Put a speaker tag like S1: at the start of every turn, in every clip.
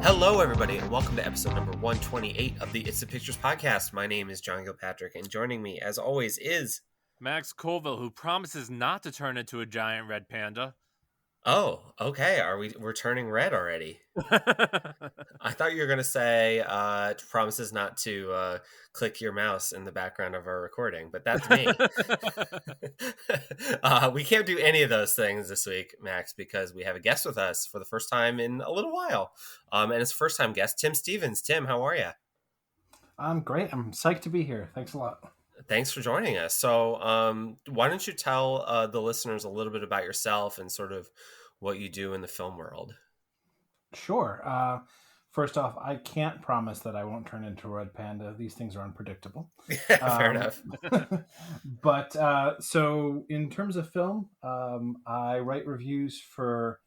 S1: Hello, everybody, and welcome to episode number 128 of the It's the Pictures podcast. My name is John Gilpatrick, and joining me, as always, is...
S2: Max Colville, who promises not to turn into a giant red panda.
S1: Oh, okay. We're turning red already? I thought you were going to say promises not to click your mouse in the background of our recording, but that's me. We can't do any of those things this week, Max, because we have a guest with us for the first time in a little while. And it's first-time guest, Tim Stevens. Tim, how are you?
S3: I'm great. I'm psyched to be here. Thanks a lot.
S1: Thanks for joining us. So why don't you tell the listeners a little bit about yourself and sort of what you do in the film world?
S3: Sure. First off, I can't promise that I won't turn into a red panda. These things are unpredictable.
S1: Fair enough.
S3: But so in terms of film, I write reviews for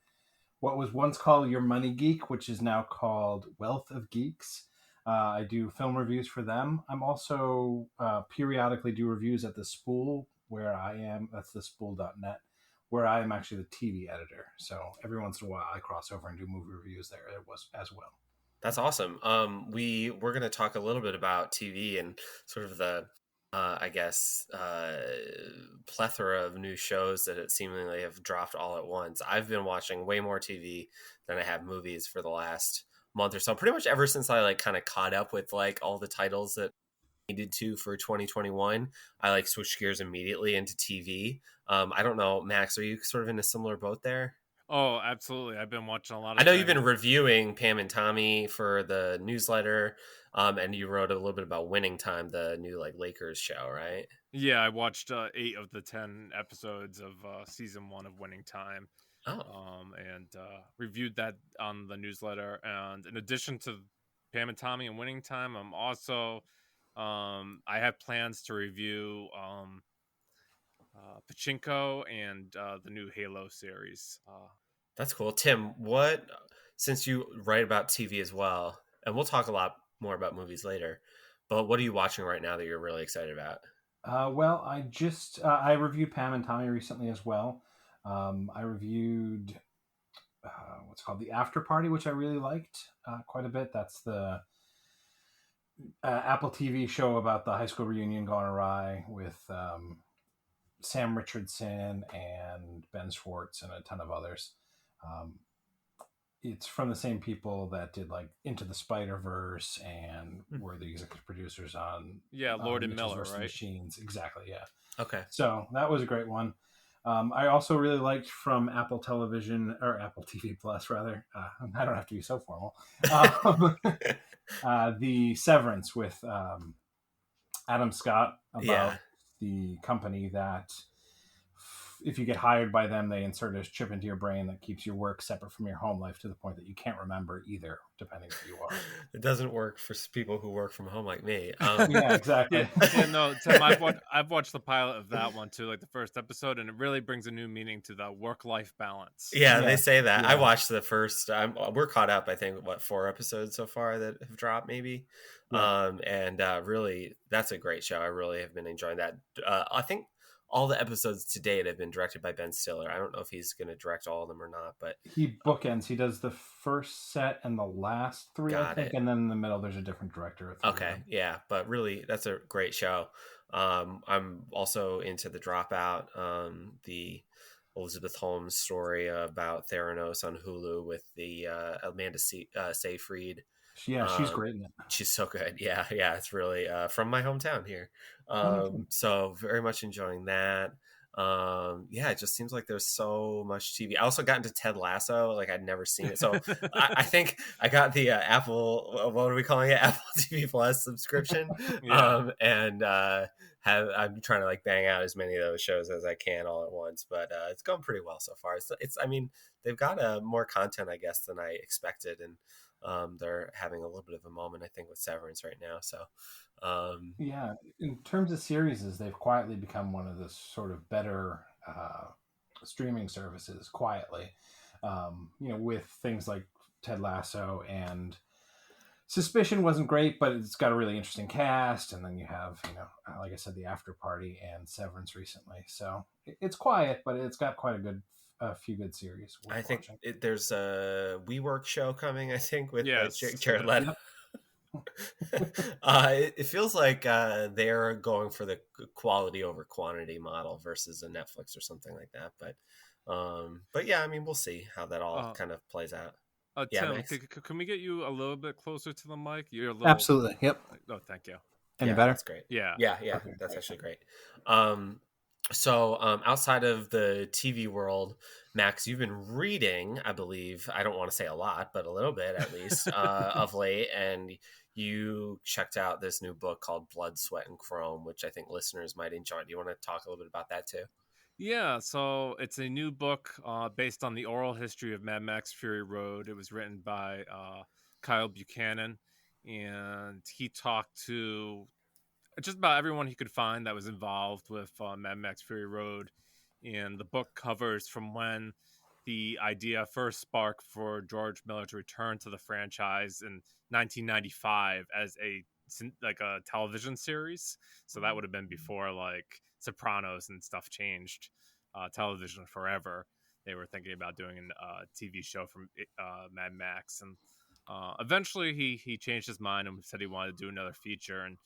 S3: what was once called Your Money Geek, which is now called Wealth of Geeks. I do film reviews for them. I'm also periodically do reviews at The Spool, where I am. That's thespool.net, where I am actually the TV editor. So every once in a while, I cross over and do movie reviews there as well.
S1: That's awesome. We're going to talk a little bit about TV and sort of the, plethora of new shows that it seemingly have dropped all at once. I've been watching way more TV than I have movies for the last month or so, pretty much ever since I kind of caught up with all the titles that I needed to for 2021. I switched gears immediately into TV. I don't know, Max, are you sort of in a similar boat there?
S2: Oh, absolutely. I've been watching a lot of
S1: I know you've been reviewing Pam and Tommy for the newsletter, and you wrote a little bit about Winning Time, the new Lakers show, right?
S2: Yeah, I watched 8 of the 10 episodes of season 1 of Winning Time. And reviewed that on the newsletter. And in addition to Pam and Tommy and Winning Time, I'm also I have plans to review Pachinko and the new Halo series.
S1: That's cool. Tim, since you write about TV as well, and we'll talk a lot more about movies later, but what are you watching right now that you're really excited about?
S3: Well, I reviewed Pam and Tommy recently as well. I reviewed what's called The After Party, which I really liked quite a bit. That's the Apple TV show about the high school reunion gone awry with Sam Richardson and Ben Schwartz and a ton of others. It's from the same people that did Into the Spider-Verse and were the executive producers on
S2: Lord and Miller, right?
S3: Machines. Exactly, yeah.
S1: Okay.
S3: So that was a great one. I also really liked from Apple Television, or Apple TV Plus, rather. I don't have to be so formal. The Severance with Adam Scott about the company that if you get hired by them, they insert a chip into your brain that keeps your work separate from your home life to the point that you can't remember either, depending who you are.
S1: It doesn't work for people who work from home like me.
S3: Yeah, exactly.
S2: No, Tim, I've watched the pilot of that one too, the first episode, and it really brings a new meaning to the work-life balance.
S1: Yeah, they say that. Yeah. I watched the first. We're caught up. I think 4 episodes so far that have dropped, maybe. Yeah. Really, that's a great show. I really have been enjoying that. I think all the episodes to date have been directed by Ben Stiller. I don't know if he's going to direct all of them or not, but
S3: he bookends. He does the first set and the last 3, I think, and then in the middle there's a different director.
S1: Okay, yeah, but really, that's a great show. I'm also into The Dropout, the Elizabeth Holmes story about Theranos on Hulu with the Amanda Seyfried.
S3: Yeah, she's great in it.
S1: She's so good. Yeah, it's really from my hometown here. So very much enjoying that. It just seems like there's so much TV. I also got into Ted Lasso. I'd never seen it. So I think I got the Apple, what are we calling it? Apple TV Plus subscription. I'm trying to bang out as many of those shows as I can all at once, but it's going pretty well so far. I mean, they've got more content, I guess, than I expected. And they're having a little bit of a moment, I think, with Severance right now. So,
S3: in terms of series, they've quietly become one of the sort of better streaming services. Quietly, with things like Ted Lasso and Suspicion wasn't great, but it's got a really interesting cast. And then you have, like I said, The After Party and Severance recently. So it's quiet, but it's got quite a good a few good series worth
S1: I think
S3: watching.
S1: there's a WeWork show coming, I think, with
S2: Yes,
S1: Jared Leto. It feels like they're going for the quality over quantity model versus a Netflix or something like that. But yeah, I mean, we'll see how that all kind of plays out. Yeah,
S2: Tim,
S1: Max.
S2: can we get you a little bit closer to the mic? You're a little.
S3: Absolutely. Yep.
S2: Oh, thank you.
S3: Any
S1: Yeah,
S3: better?
S1: that's great.
S2: Yeah.
S1: Yeah,
S3: Okay,
S1: that's
S3: great.
S1: actually great. So outside of the TV world, Max, you've been reading, I believe, I don't want to say a lot, but a little bit at least, of late, and you checked out this new book called Blood, Sweat, and Chrome, which I think listeners might enjoy. Do you want to talk a little bit about that too?
S2: Yeah, so it's a new book based on the oral history of Mad Max Fury Road. It was written by Kyle Buchanan, and he talked to just about everyone he could find that was involved with Mad Max Fury Road. And the book covers from when the idea first sparked for George Miller to return to the franchise in 1995 as a television series. So that would have been before like Sopranos and stuff changed television forever. They were thinking about doing a TV show from Mad Max, and eventually he changed his mind and said he wanted to do another feature. And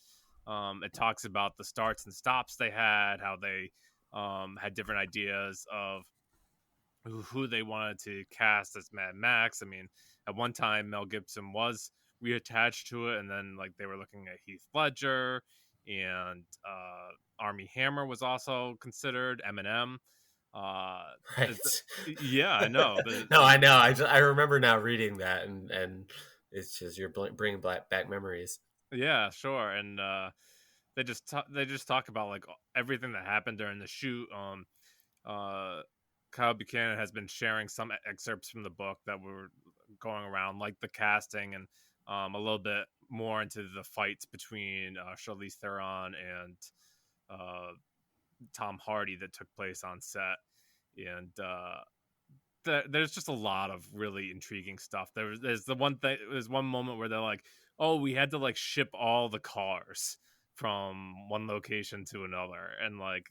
S2: it talks about the starts and stops they had, how they had different ideas of who they wanted to cast as Mad Max. I mean, at one time Mel Gibson was reattached to it, and then like they were looking at Heath Ledger, and Armie Hammer was also considered. Eminem.
S1: Right.
S2: Yeah, I know.
S1: No, I know. I remember now reading that, and it's just you're bringing back memories.
S2: Yeah, sure. And they just talk about like everything that happened during the shoot. Uh, Kyle Buchanan has been sharing some excerpts from the book that were going around, like the casting and a little bit more into the fights between Charlize Theron and Tom Hardy that took place on set. And there's just a lot of really intriguing stuff. There's the one thing. There's one moment where they're like, "Oh, we had to like ship all the cars from one location to another," and like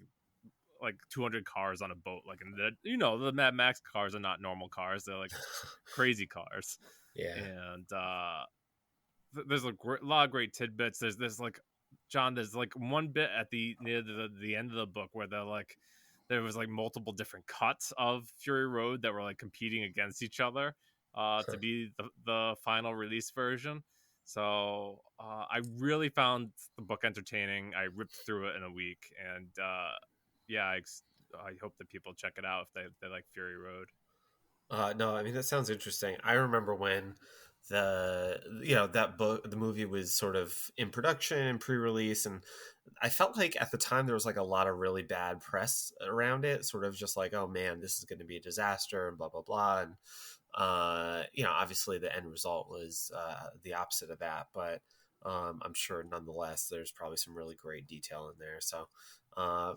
S2: 200 cars on a boat. Like, and the Mad Max cars are not normal cars; they're like crazy cars.
S1: Yeah.
S2: And there's a lot of great tidbits. There's like John. There's like one bit at near the end of the book where they're like there was like multiple different cuts of Fury Road that were like competing against each other to be the final release version. So I really found the book entertaining. I ripped through it in a week, and yeah, I hope that people check it out if they like Fury Road.
S1: No, I mean that sounds interesting. I remember when the movie was sort of in production and pre-release, and I felt like at the time there was like a lot of really bad press around it, sort of just like, oh man, this is going to be a disaster and blah blah blah. And obviously the end result was the opposite of that, but I'm sure nonetheless there's probably some really great detail in there. So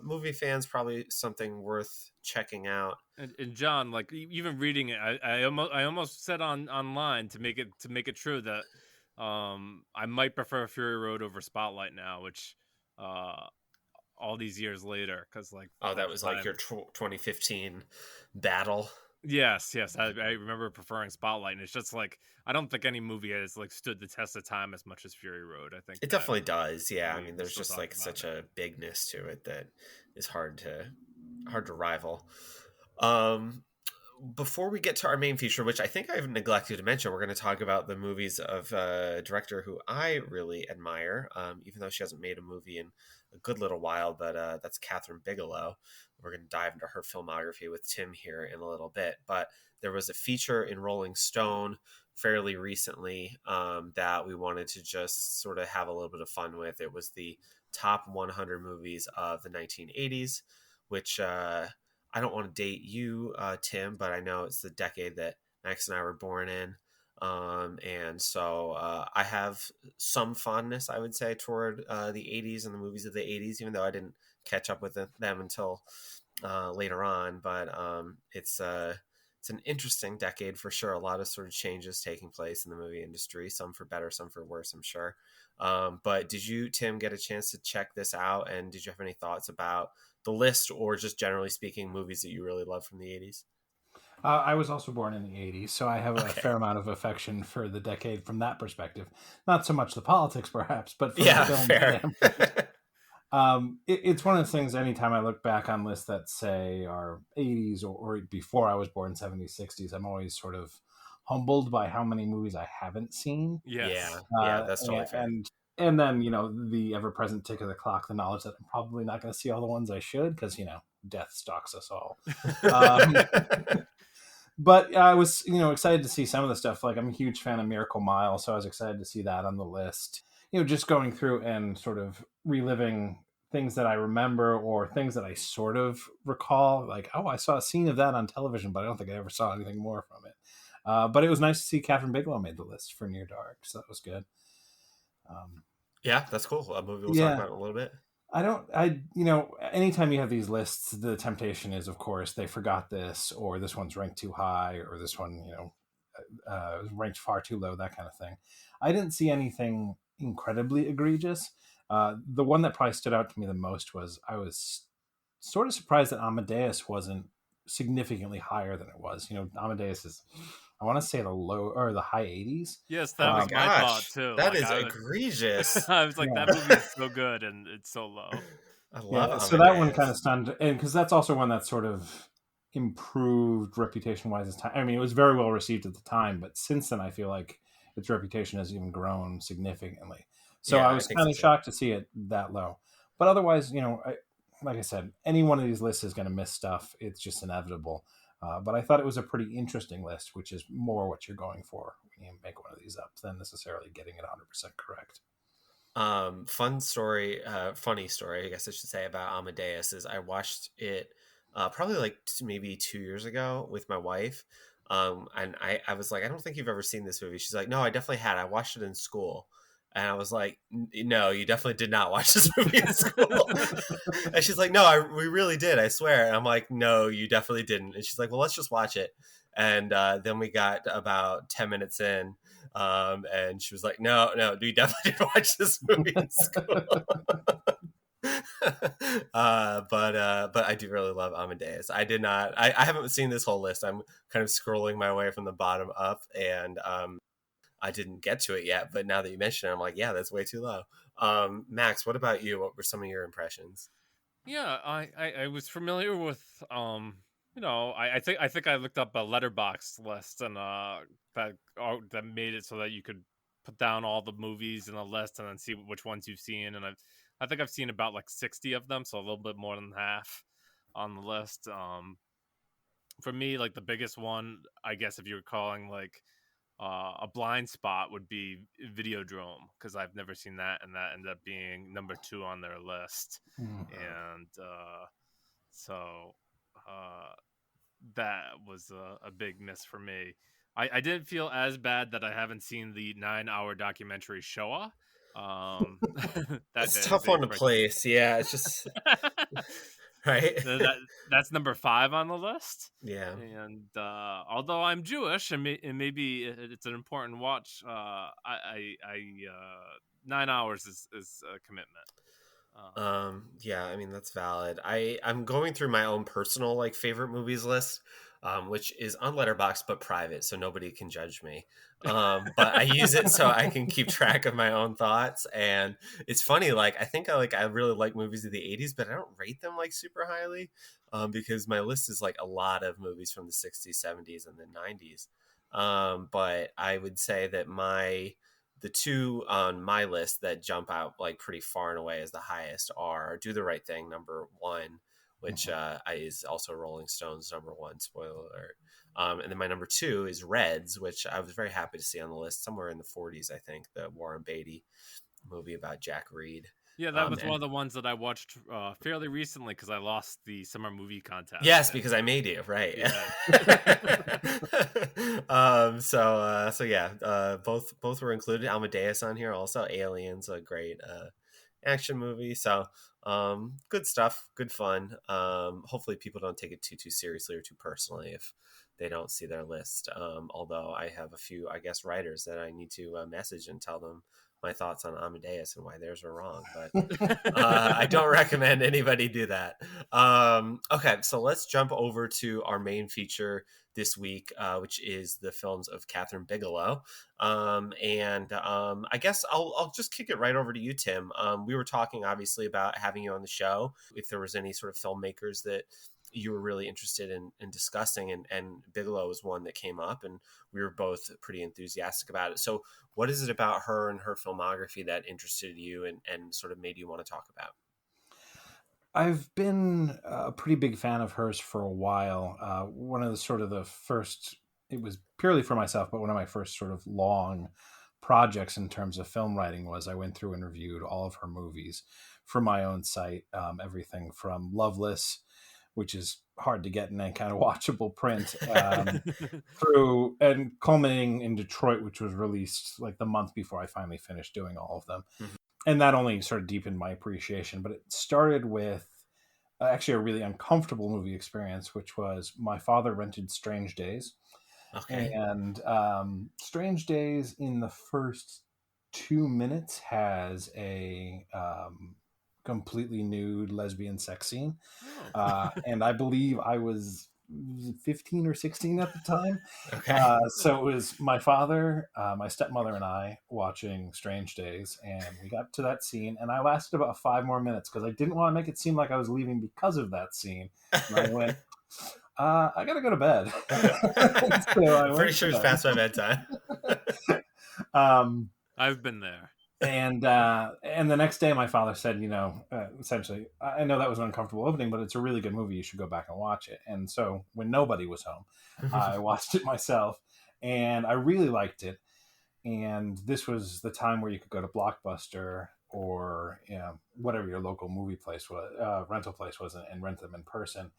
S1: movie fans, probably something worth checking out.
S2: And John, like even reading it, I almost said online to make it true that I might prefer Fury Road over Spotlight now, which all these years later, because like
S1: that was like your 2015 battle.
S2: Yes, I remember preferring Spotlight, and it's just like I don't think any movie has like stood the test of time as much as Fury Road. I think
S1: it definitely does. Yeah, I mean, there's just like such
S2: it.
S1: a bigness to it that is hard to rival. Before we get to our main feature, which I think I've neglected to mention, we're going to talk about the movies of a director who I really admire, even though she hasn't made a movie in a good little while, but that's Kathryn Bigelow. We're going to dive into her filmography with Tim here in a little bit. But there was a feature in Rolling Stone fairly recently that we wanted to just sort of have a little bit of fun with. It was the top 100 movies of the 1980s, which I don't want to date you, Tim, but I know it's the decade that Max and I were born in. And so I have some fondness, I would say, toward the 80s and the movies of the 80s, even though I didn't catch up with them until later on. But it's an interesting decade for sure. A lot of sort of changes taking place in the movie industry, some for better, some for worse, I'm sure. But did you, Tim, get a chance to check this out? And did you have any thoughts about the list, or just generally speaking, movies that you really love from the 80s?
S3: I was also born in the 80s, so I have a
S1: Okay.
S3: fair amount of affection for the decade from that perspective. Not so much the politics, perhaps, but from a
S1: Yeah,
S3: film
S1: fair.
S3: standpoint. It's one of those things, anytime I look back on lists that say are 80s or before I was born, 70s, 60s, I'm always sort of humbled by how many movies I haven't seen.
S1: Yeah,
S2: Yes.
S1: yeah, that's totally fair.
S3: And then, the ever-present tick of the clock, the knowledge that I'm probably not going to see all the ones I should, because, death stalks us all. Um, but I was, excited to see some of the stuff. Like, I'm a huge fan of Miracle Mile, so I was excited to see that on the list. Just going through and sort of reliving things that I remember or things that I sort of recall. Like, oh, I saw a scene of that on television, but I don't think I ever saw anything more from it. But it was nice to see Kathryn Bigelow made the list for Near Dark, so that was good.
S1: Yeah, that's cool. A movie we'll talk
S3: Yeah.
S1: about in a little bit.
S3: Anytime you have these lists, the temptation is, of course, they forgot this, or this one's ranked too high, or this one, ranked far too low, that kind of thing. I didn't see anything incredibly egregious. The one that probably stood out to me the most was I was sort of surprised that Amadeus wasn't significantly higher than it was. Amadeus is, I want to say, the low or the high 80s.
S2: Yes,
S1: Oh
S2: that
S1: my
S2: was my thought
S1: gosh,
S2: too.
S1: that
S2: Like
S1: is egregious.
S2: I was like,
S3: Yeah.
S2: that movie is so good and it's so low.
S1: I love
S3: Yeah, so that one kind
S1: Amadeus.
S3: of stunned, and because that's also one that sort of improved reputation-wise as time. I mean, it was very well received at the time, but since then, I feel like its reputation has even grown significantly. So I
S1: Yeah, I
S3: was
S1: think so
S3: kind of
S1: too.
S3: shocked to see it that low. But otherwise, like I said, any one of these lists is going to miss stuff. It's just inevitable. But I thought it was a pretty interesting list, which is more what you're going for when you make one of these up than necessarily getting it 100% correct.
S1: Funny story, I guess I should say, about Amadeus is I watched it probably like maybe 2 years ago with my wife. And I was like, I don't think you've ever seen this movie. She's like, no, I definitely had. I watched it in school. And I was like, no, you definitely did not watch this movie in school. And she's like, no, we really did, I swear. And I'm like, no, you definitely didn't. And she's like, well, let's just watch it. And then we got about 10 minutes in, and she was like, no, you definitely didn't watch this movie in school. But I do really love Amadeus. I did not. I haven't seen this whole list. I'm kind of scrolling my way from the bottom up, and I didn't get to it yet. But now that you mention it, I'm like, yeah, that's way too low. Max, what about you? What were some of your impressions?
S2: Yeah, I was familiar with I think I looked up a letterbox list and that made it so that you could put down all the movies in a list and then see which ones you've seen, and I think I've seen about like 60 of them, so a little bit more than half on the list. For me, like the biggest one, I guess if you were calling like a blind spot, would be Videodrome, because I've never seen that, and that ended up being number 2 on their list. And so that was a big miss for me. I didn't feel as bad that I haven't seen the 9-hour documentary Shoah.
S1: It's a tough one to place. Yeah, it's just right.
S2: That's number 5 on the list.
S1: Yeah.
S2: And although I'm Jewish and maybe it's an important watch, 9 hours is a commitment.
S1: Yeah, I mean that's valid. I'm going through my own personal like favorite movies list, which is on Letterboxd but private, so nobody can judge me. But I use it so I can keep track of my own thoughts. And it's funny, like I really like movies of the '80s, but I don't rate them like super highly, because my list is like a lot of movies from the '60s, '70s, and the '90s. But I would say that the two on my list that jump out like pretty far and away as the highest are Do the Right Thing, number 1, which is also Rolling Stones number 1, spoiler alert. And then my number 2 is Reds, which I was very happy to see on the list, somewhere in the 40s, I think, the Warren Beatty movie about Jack Reed.
S2: Yeah, that was one of the ones that I watched fairly recently because I lost the summer movie contest.
S1: Yes, because I made you, right?
S2: Yeah.
S1: So yeah, both were included. Amadeus on here also. Aliens, a great action movie. So good stuff, good fun. Hopefully people don't take it too seriously or too personally if they don't see their list. Although I have a few, I guess, writers that I need to message and tell them my thoughts on Amadeus and why theirs are wrong, but I don't recommend anybody do that. Okay, so let's jump over to our main feature this week, which is the films of Kathryn Bigelow. I guess I'll just kick it right over to you, Tim. We were talking obviously about having you on the show. If there was any sort of filmmakers that you were really interested in discussing, and Bigelow was one that came up, and we were both pretty enthusiastic about it. So what is it about her and her filmography that interested you and sort of made you want to talk about?
S3: I've been a pretty big fan of hers for a while. One of the first, it was purely for myself, but one of my first sort of long projects in terms of film writing was I went through and reviewed all of her movies for my own site. Everything from Loveless, which is hard to get in any kind of watchable print, through and culminating in Detroit, which was released like the month before I finally finished doing all of them. Mm-hmm. And that only sort of deepened my appreciation. But it started with actually a really uncomfortable movie experience, which was my father rented Strange Days.
S1: Okay.
S3: And Strange Days, in the first 2 minutes, has a completely nude lesbian sex scene. And I believe I was 15 or 16 at the time.
S1: Okay.
S3: So it was my father, my stepmother, and I watching Strange Days, and we got to that scene, and I lasted about 5 more minutes because I didn't want to make it seem like I was leaving because of that scene. And I went, I gotta go to bed.
S1: So I'm pretty sure it's past my bedtime.
S2: I've been there.
S3: And the next day, my father said, essentially, I know that was an uncomfortable opening, but it's a really good movie. You should go back and watch it. And so when nobody was home, I watched it myself, and I really liked it. And this was the time where you could go to Blockbuster or whatever your local movie place was, rental place was, and rent them in person.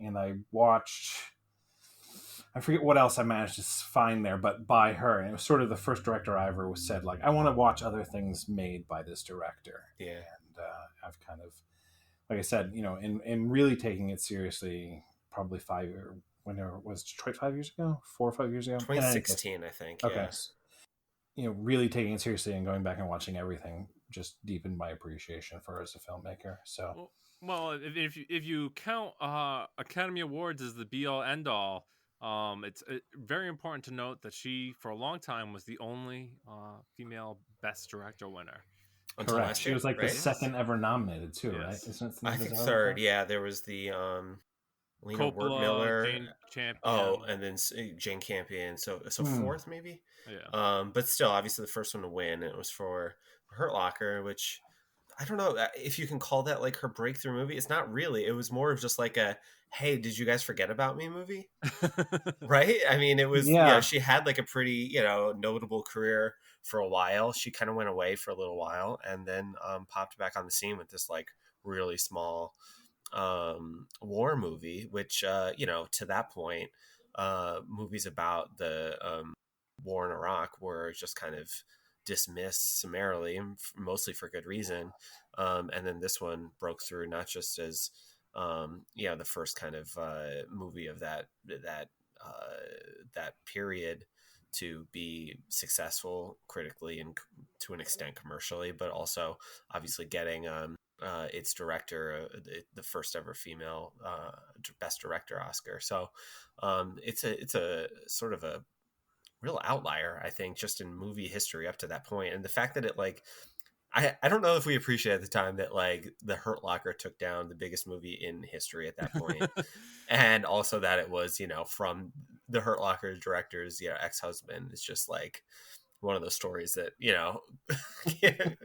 S3: And I watched, I forget what else I managed to find there, but by her. And it was sort of the first director I ever said, like, I want to watch other things made by this director.
S1: Yeah.
S3: And I've kind of, like I said, in really taking it seriously, probably when was Detroit 5 years ago? 4 or 5 years ago?
S1: 2016, I think.
S3: Okay.
S1: Yes.
S3: Really taking it seriously and going back and watching everything just deepened my appreciation for her as a filmmaker. So.
S2: Well, if you count Academy Awards as the be all end all, it's very important to note that she, for a long time, was the only female Best Director winner.
S3: Correct. She was like the second ever nominated too,
S2: yes.
S3: Right?
S1: Isn't it? I think third. Yeah, there was the Lena Wertmiller,
S2: Jane Campion.
S1: Oh, and then Jane Campion. So fourth maybe.
S2: Yeah.
S1: But still, obviously the first one to win. It was for Hurt Locker, which I don't know if you can call that like her breakthrough movie. It's not really. It was more of just like a, hey, did you guys forget about me movie? Right? I mean, it was, she had like a pretty, notable career for a while. She kind of went away for a little while and then popped back on the scene with this like really small war movie, which, to that point, movies about the war in Iraq were just kind of dismissed summarily, mostly for good reason. And then this one broke through not just as the first kind of movie of that period to be successful critically and to an extent commercially, but also obviously getting its director the first ever female Best Director Oscar. So it's a sort of a real outlier, I think, just in movie history up to that point. And the fact that it like, I don't know if we appreciate at the time that like the Hurt Locker took down the biggest movie in history at that point. And also that it was, from the Hurt Locker director's, ex-husband. It's just like one of those stories that,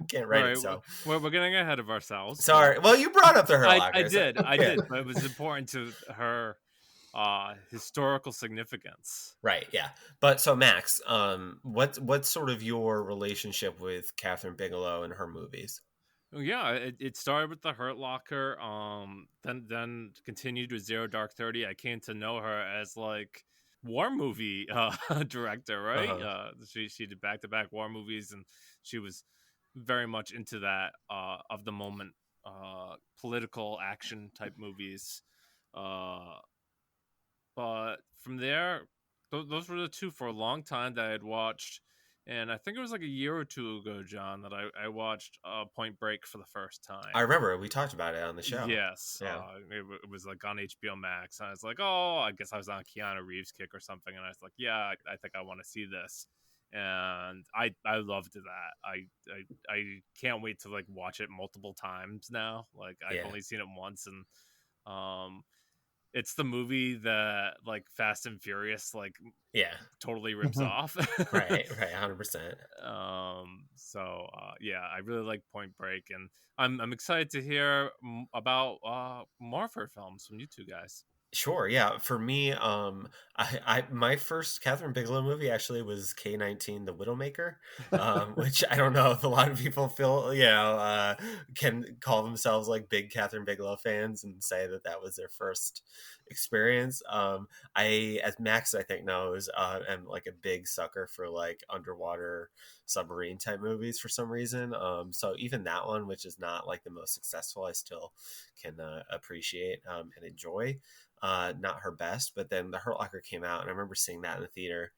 S1: can't write it. So
S2: we're getting ahead of ourselves.
S1: Sorry. Well, you brought up the Hurt Locker.
S2: I did, but it was important to her historical significance.
S1: Right, yeah. But so Max, what's sort of your relationship with Kathryn Bigelow and her movies?
S2: Yeah, it started with the Hurt Locker, then continued with Zero Dark 30. I came to know her as like war movie director, right? Uh-huh. She did back-to-back war movies, and she was very much into that of the moment political action type movies. But from there, those were the two for a long time that I had watched And I think it was like a year or two ago, John, that I watched Point Break for the first
S1: I
S2: time.
S1: remember we talked about it on the show.
S2: Yes,
S1: Yeah.
S2: it was like on HBO Max. And I was like, oh, I guess I was on a Keanu Reeves kick or something, and I was like, yeah, I think I want to see this, and I loved that. I can't wait to like watch it multiple times now. Like I've only seen it once, and it's the movie that like Fast and Furious like totally rips off.
S1: right 100%.
S2: Yeah, I really like Point Break, and I'm excited to hear about more of her films from you two guys.
S1: Sure, yeah. For me, I my first Kathryn Bigelow movie actually was K-19, The Widowmaker, which I don't know if a lot of people feel, can call themselves like big Kathryn Bigelow fans and say that that was their first experience. As Max I think knows, am like a big sucker for like underwater submarine type movies for some reason. So even that one, which is not like the most successful, I still can appreciate and enjoy. Not her best, but then The Hurt Locker came out, and I remember seeing that in the theater.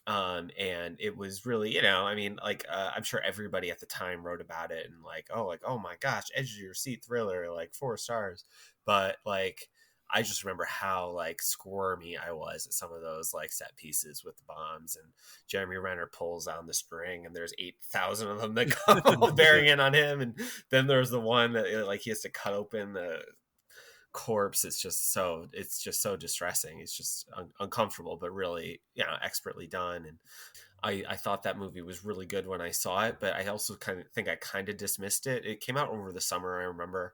S1: And it was really, I'm sure everybody at the time wrote about it and like, oh my gosh, edge of your seat thriller, like 4 stars. But like, I just remember how like squirmy I was at some of those like set pieces with the bombs, and Jeremy Renner pulls on the string and there's 8,000 of them that go bearing in on him. And then there's the one that like he has to cut open the corpse. It's just so distressing. It's just uncomfortable, but really expertly done. And I thought that movie was really good when I saw it, but I also kind of dismissed it. It came out over the summer, I remember,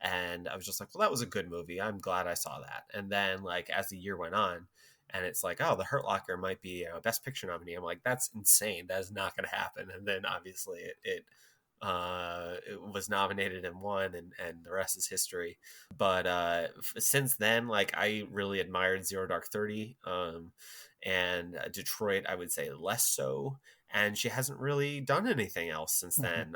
S1: and I was just like, well, that was a good movie, I'm glad I saw that. And then like as the year went on and it's like, oh, The Hurt Locker might be a Best Picture nominee, I'm like, that's insane, that is not going to happen. And then obviously it was nominated and won, and the rest is history. But since then, like I really admired Zero Dark 30, and Detroit I would say less so, and she hasn't really done anything else since then.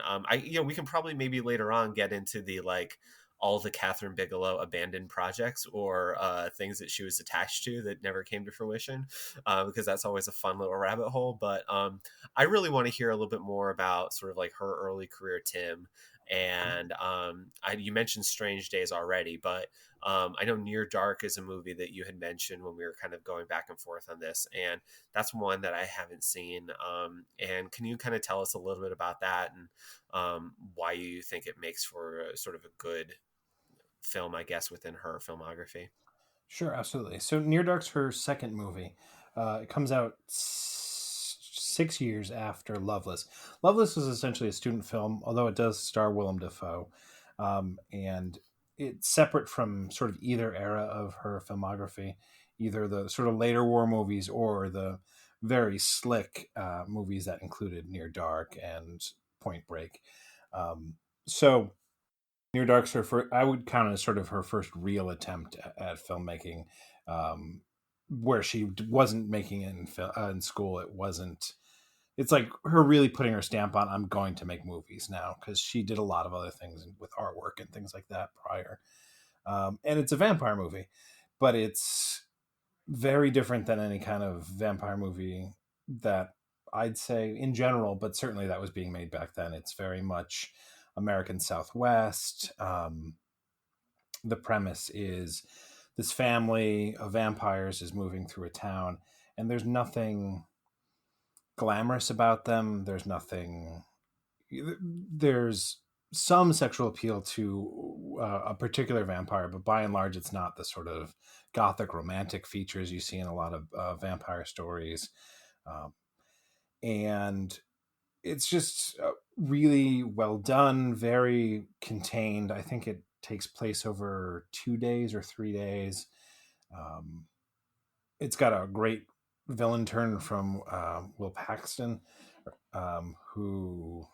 S1: We can probably maybe later on get into the like all the Kathryn Bigelow abandoned projects or things that she was attached to that never came to fruition, because that's always a fun little rabbit hole. But I really want to hear a little bit more about sort of like her early career, Tim. And you mentioned Strange Days already, but I know Near Dark is a movie that you had mentioned when we were kind of going back and forth on this, and that's one that I haven't seen. And can you kind of tell us a little bit about that and why you think it makes for sort of a good film, I guess, within her filmography?
S3: Sure, absolutely. So Near Dark's her second movie. It comes out 6 years after Loveless. Loveless was essentially a student film, although it does star Willem Dafoe. And it's separate from sort of either era of her filmography, either the sort of later war movies or the very slick movies that included Near Dark and Point Break. So Near Dark's I would count it as sort of her first real attempt at filmmaking, where she wasn't making it in school. It's like her really putting her stamp on, I'm going to make movies now, because she did a lot of other things with artwork and things like that prior. And it's a vampire movie, but it's very different than any kind of vampire movie that I'd say in general, but certainly that was being made back then. It's very much American Southwest. The premise is this family of vampires is moving through a town, and there's nothing glamorous about them. There's some sexual appeal to a particular vampire, but by and large, it's not the sort of gothic romantic features you see in a lot of vampire stories. And it's just really well done, very contained. I think it takes place over 2 days or 3 days. It's got a great villain turn from Will Paxton, who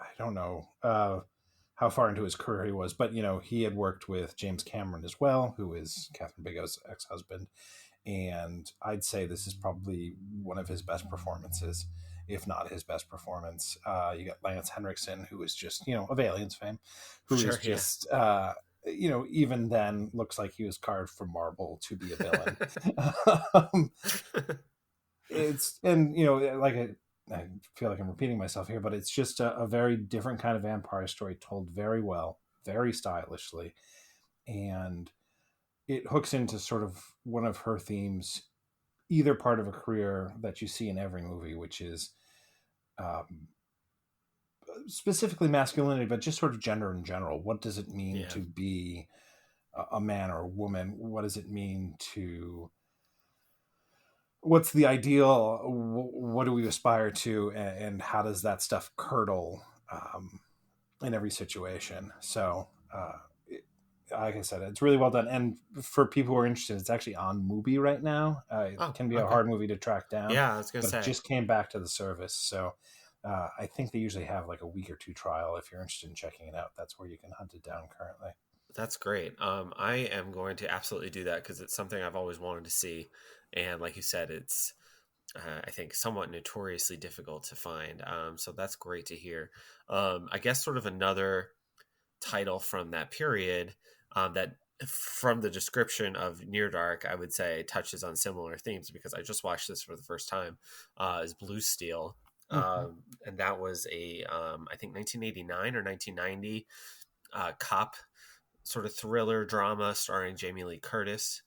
S3: I don't know how far into his career he was, but he had worked with James Cameron as well, who is Kathryn Bigelow's ex-husband, and I'd say this is probably one of his best performances, if not his best performance. You got Lance Henriksen, who is just of Aliens fame, who is just even then looks like he was carved from marble to be a villain. It's, and like I feel like I'm repeating myself here, but it's just a very different kind of vampire story told very well, very stylishly. And it hooks into sort of one of her themes, either part of a career that you see in every movie, which is um, specifically masculinity, but just sort of gender in general. What does it mean to be a man or a woman? What does it mean to, what's the ideal? What do we aspire to? And how does that stuff curdle in every situation? So, like I said, it's really well done. And for people who are interested, it's actually on Mubi right now. It can be a hard movie to track down.
S1: Yeah, I was going to
S3: but
S1: say.
S3: It just came back to the service. So I think they usually have like a week or two trial. If you're interested in checking it out, that's where you can hunt it down currently.
S1: That's great. I am going to absolutely do that because it's something I've always wanted to see. And like you said, it's, I think, somewhat notoriously difficult to find. So that's great to hear. I guess sort of another title from that period that from the description of Near Dark, I would say touches on similar themes because I just watched this for the first time, is Blue Steel. And that was a, I think 1989 or 1990 cop sort of thriller drama starring Jamie Lee Curtis.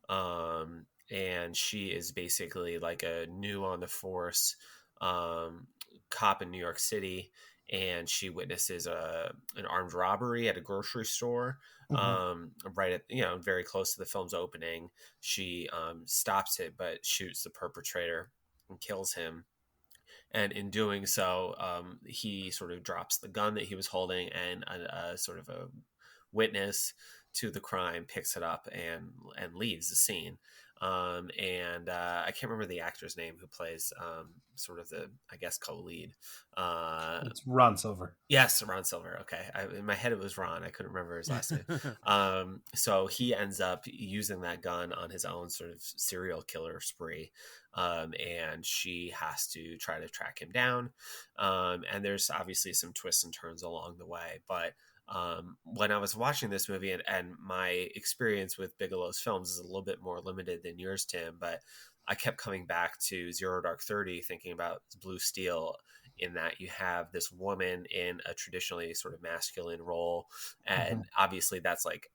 S1: And she is basically like a new on the force cop in New York City, and she witnesses an armed robbery at a grocery store. Right at, very close to the film's opening. She stops it, but shoots the perpetrator and kills him. And in doing so, he sort of drops the gun that he was holding, and a sort of a witness to the crime picks it up and leaves the scene. And I can't remember the actor's name who plays sort of the, I guess, co-lead.
S3: It's Ron Silver.
S1: Yes, Ron Silver. Okay. In my head, it was Ron. I couldn't remember his last name. So he ends up using that gun on his own sort of serial killer spree. And she has to try to track him down. And there's obviously some twists and turns along the way. But when I was watching this movie, and my experience with Bigelow's films is a little bit more limited than yours, Tim, but I kept coming back to Zero Dark 30, thinking about Blue Steel, in that you have this woman in a traditionally sort of masculine role. And obviously that's like,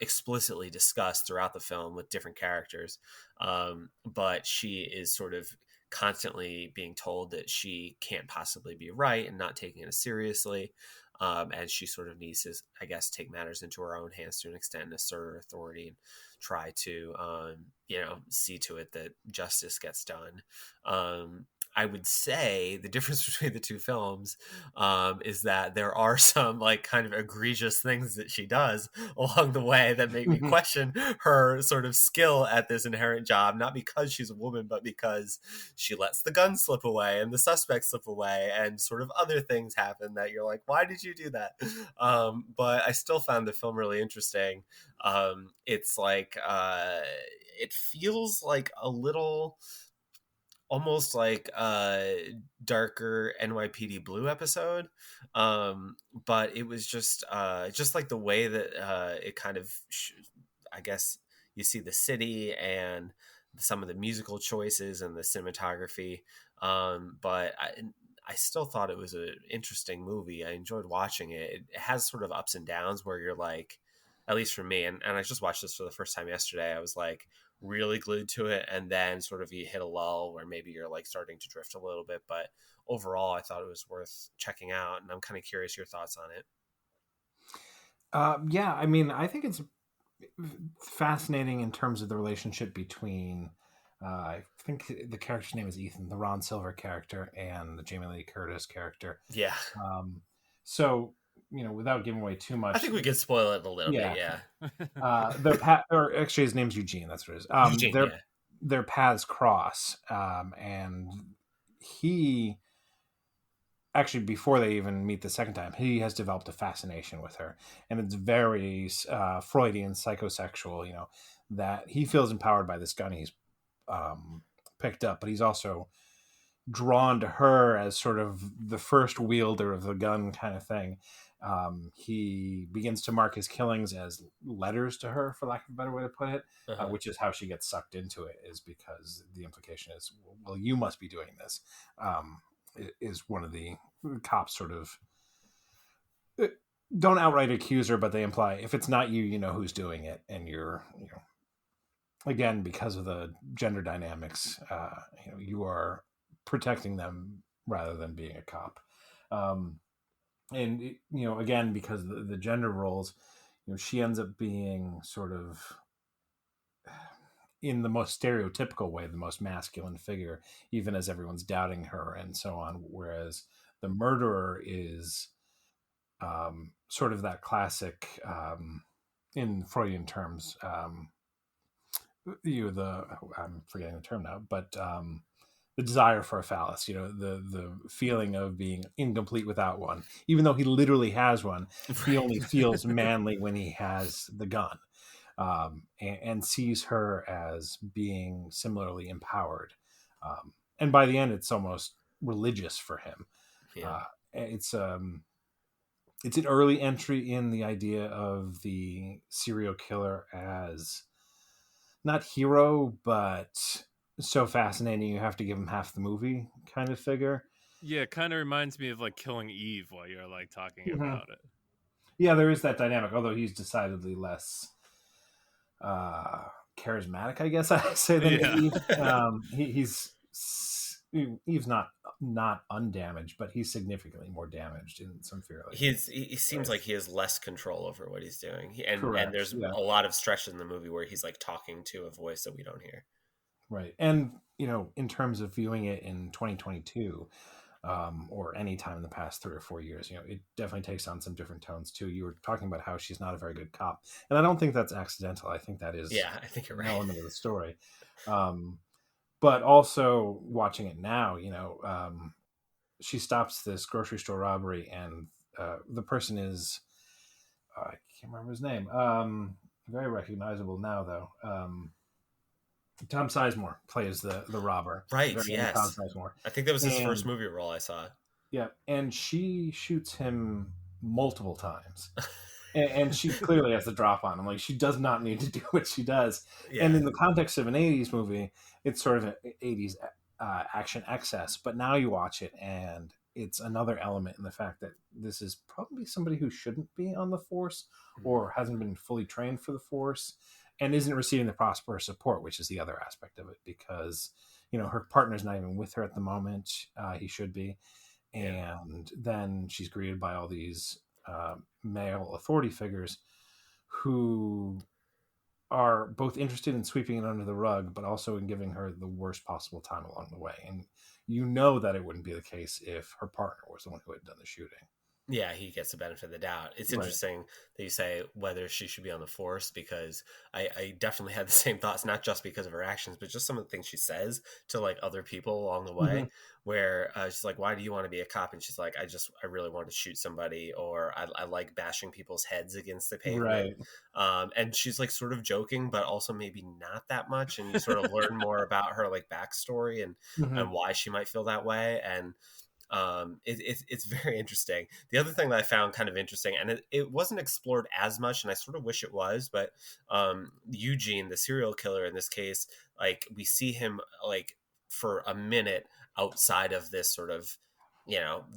S1: explicitly discussed throughout the film with different characters. But she is sort of constantly being told that she can't possibly be right and not taking it seriously. And she sort of needs to, I guess, take matters into her own hands to an extent and assert her authority and try to, see to it that justice gets done. I would say the difference between the two films is that there are some like kind of egregious things that she does along the way that make me question her sort of skill at this inherent job, not because she's a woman, but because she lets the gun slip away and the suspect slip away and sort of other things happen that you're like, why did you do that? But I still found the film really interesting. It's like, it feels like a little almost like a darker NYPD Blue episode, but it was just like the way that it kind of I guess you see the city and some of the musical choices and the cinematography, but I still thought it was an interesting movie. I enjoyed watching it. It has sort of ups and downs where you're like, at least for me, and I just watched this for the first time yesterday, I was like really glued to it, and then sort of you hit a lull where maybe you're like starting to drift a little bit, but overall I thought it was worth checking out, and I'm kind of curious your thoughts on it.
S3: Yeah, I mean, I think it's fascinating in terms of the relationship between I think the character's name is Ethan, the Ron Silver character, and the Jamie Lee Curtis character.
S1: Yeah.
S3: So, without giving away too much,
S1: I think we could spoil it a little bit. Yeah.
S3: or actually, his name's Eugene. That's what it is.
S1: Eugene,
S3: their paths cross, and he actually, before they even meet the second time, he has developed a fascination with her, and it's very Freudian, psychosexual. That he feels empowered by this gun he's picked up, but he's also drawn to her as sort of the first wielder of the gun kind of thing. He begins to mark his killings as letters to her, for lack of a better way to put it, which is how she gets sucked into it, is because the implication is, well, you must be doing this. is one of the cops sort of don't outright accuse her, but they imply if it's not you, you know who's doing it, and you're, again, because of the gender dynamics, you are protecting them rather than being a cop. And again, because the gender roles, she ends up being sort of, in the most stereotypical way, the most masculine figure, even as everyone's doubting her and so on. Whereas the murderer is sort of that classic, in Freudian terms, I'm forgetting the term now, but the desire for a phallus, the feeling of being incomplete without one. Even though he literally has one, he only feels manly when he has the gun. And sees her as being similarly empowered. And by the end, it's almost religious for him.
S1: Yeah.
S3: It's an early entry in the idea of the serial killer as not hero, but so fascinating you have to give him half the movie kind of figure.
S2: Yeah, it kind of reminds me of like Killing Eve while you're like talking about it.
S3: Yeah, there is that dynamic, although he's decidedly less charismatic, I guess I say, than Eve. Eve's not undamaged, but he's significantly more damaged in some fairly.
S1: He seems like he has less control over what he's doing, and there's a lot of stretches in the movie where he's like talking to a voice that we don't hear.
S3: Right, and in terms of viewing it in 2022. Or any time in the past 3 or 4 years, it definitely takes on some different tones too. You were talking about how she's not a very good cop, and I don't think that's accidental. I think that is,
S1: I think you're right,
S3: an element of the story. But also watching it now, she stops this grocery store robbery, and the person is, I can't remember his name. Very recognizable now, though. Tom Sizemore plays the robber.
S1: Right, yes.
S3: Tom Sizemore.
S1: I think that was his first movie role I saw.
S3: Yeah, and she shoots him multiple times. and she clearly has the drop on him. Like, she does not need to do what she does. Yeah. And in the context of an 80s movie, it's sort of an 80s action excess. But now you watch it, and it's another element in the fact that this is probably somebody who shouldn't be on the force or hasn't been fully trained for the force and isn't receiving the proper support, which is the other aspect of it, because her partner's not even with her at the moment. He should be. And then she's greeted by all these male authority figures who are both interested in sweeping it under the rug, but also in giving her the worst possible time along the way. And that it wouldn't be the case if her partner was the one who had done the shooting.
S1: Yeah, he gets the benefit of the doubt. It's interesting that you say whether she should be on the force, because I definitely had the same thoughts, not just because of her actions, but just some of the things she says to like other people along the way, where she's like, why do you want to be a cop? And she's like, I really want to shoot somebody, or I like bashing people's heads against the pavement. Right. And she's like sort of joking, but also maybe not that much. And you sort of learn more about her like backstory and why she might feel that way. And it's very interesting. The other thing that I found kind of interesting, and it wasn't explored as much, and I sort of wish it was, but Eugene, the serial killer in this case, like we see him like for a minute outside of this sort of,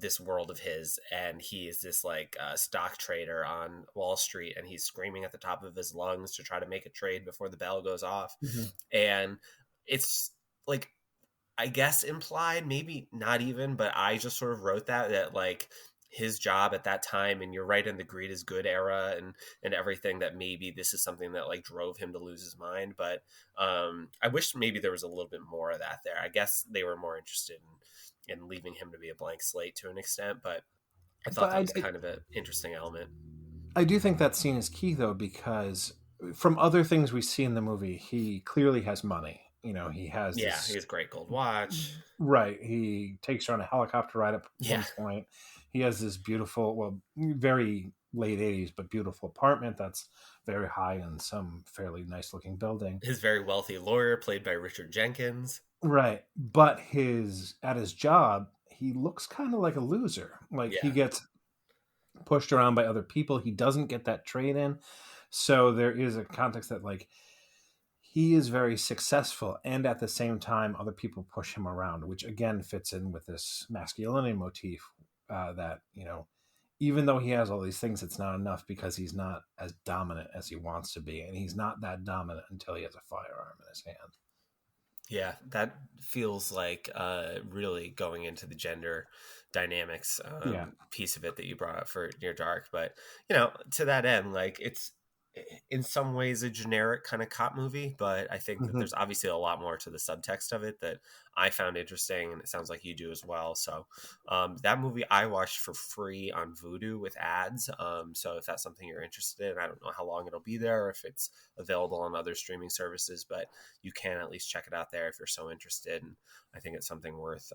S1: this world of his, and he is this like stock trader on Wall Street, and he's screaming at the top of his lungs to try to make a trade before the bell goes off. And it's like, I guess implied, maybe not even, but I just sort of wrote that like his job at that time, and you're right, in the greed is good era and everything, that maybe this is something that like drove him to lose his mind. But I wish maybe there was a little bit more of that there. I guess they were more interested in leaving him to be a blank slate to an extent, but I thought that was kind of an interesting element.
S3: I do think that scene is key, though, because from other things we see in the movie, he clearly has money. He has
S1: he has a great gold watch.
S3: Right. He takes her on a helicopter ride up at one point. He has this beautiful, well, very late 80s, but beautiful apartment that's very high in some fairly nice looking building.
S1: His very wealthy lawyer, played by Richard Jenkins.
S3: Right. But at his job, he looks kind of like a loser. Like he gets pushed around by other people. He doesn't get that trade in. So there is a context that like he is very successful, and at the same time other people push him around, which again fits in with this masculinity motif, that, even though he has all these things, it's not enough because he's not as dominant as he wants to be, and he's not that dominant until he has a firearm in his hand.
S1: Yeah, that feels like really going into the gender dynamics piece of it that you brought up for Near Dark. But, to that end, like, it's in some ways a generic kind of cop movie, but I think that there's obviously a lot more to the subtext of it that I found interesting, and it sounds like you do as well. So that movie I watched for free on Vudu with ads. So if that's something you're interested in, I don't know how long it'll be there or if it's available on other streaming services, but you can at least check it out there if you're so interested. And I think it's something worth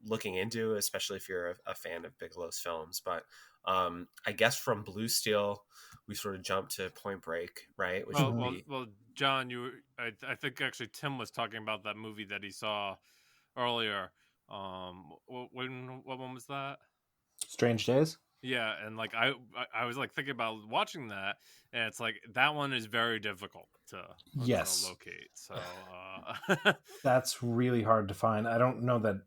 S1: looking into, especially if you're a fan of Bigelow's films. But I guess from Blue Steel, we sort of jumped to Point Break, right? Which
S2: well, John, I think actually Tim was talking about that movie that he saw earlier. What one was that?
S3: Strange Days.
S2: Yeah, and like I was like thinking about watching that, and it's like that one is very difficult to locate. So
S3: that's really hard to find. I don't know that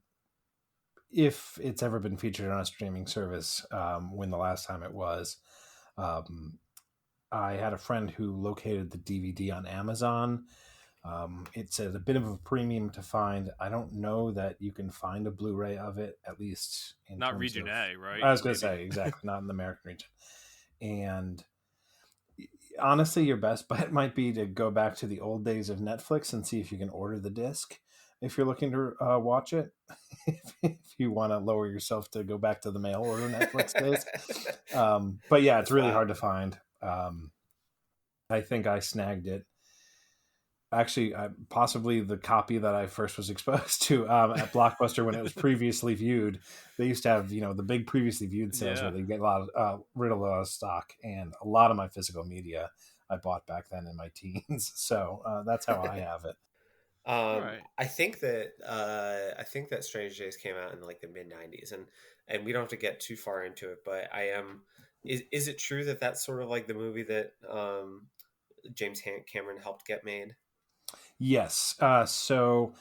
S3: if it's ever been featured on a streaming service, when the last time it was. I had a friend who located the DVD on Amazon. It's at a bit of a premium to find. I don't know that you can find a Blu-ray of it, at least in
S2: not region A, right?
S3: I was going to say, exactly, not in the American region. And honestly, your best bet might be to go back to the old days of Netflix and see if you can order the disc if you're looking to watch it. If you want to lower yourself to go back to the mail order Netflix days. But yeah, it's really hard to find. I think I snagged it. Actually, possibly the copy that I first was exposed to at Blockbuster when it was previously viewed. They used to have, the big previously viewed sales where they get rid of a lot of stock, and a lot of my physical media I bought back then in my teens. So that's how I have it.
S1: Right. I think that Strange Days came out in like the mid '90s, and we don't have to get too far into it, but is it true that that's sort of like the movie that James Cameron helped get made?
S3: Yes. So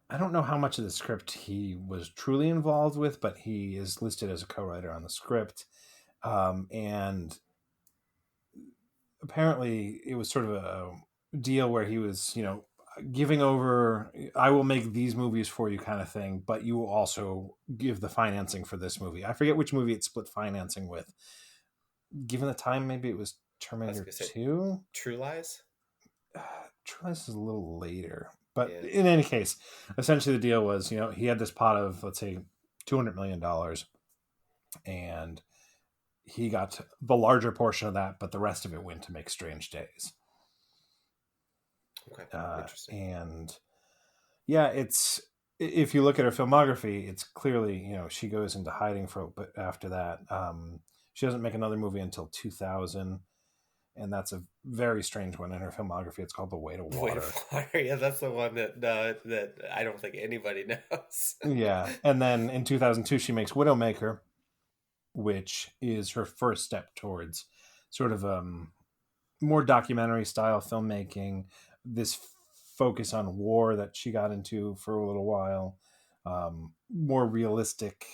S3: I don't know how much of the script he was truly involved with, but he is listed as a co-writer on the script. And apparently it was sort of a deal where he was, giving over, I will make these movies for you kind of thing, but you will also give the financing for this movie. I forget which movie it split financing with. Given the time, maybe it was Terminator 2?
S1: True Lies?
S3: True Lies is a little later. But in any case, essentially the deal was, he had this pot of, let's say, $200 million, and he got the larger portion of that, but the rest of it went to make Strange Days.
S1: Okay, interesting.
S3: And yeah, it's, if you look at her filmography, it's clearly, she goes into hiding but after that. She doesn't make another movie until 2000. And that's a very strange one in her filmography. It's called The Way to Water.
S1: Yeah, that's the one that I don't think anybody knows.
S3: Yeah. And then in 2002, she makes Widowmaker, which is her first step towards sort of more documentary style filmmaking, this focus on war that she got into for a little while, more realistic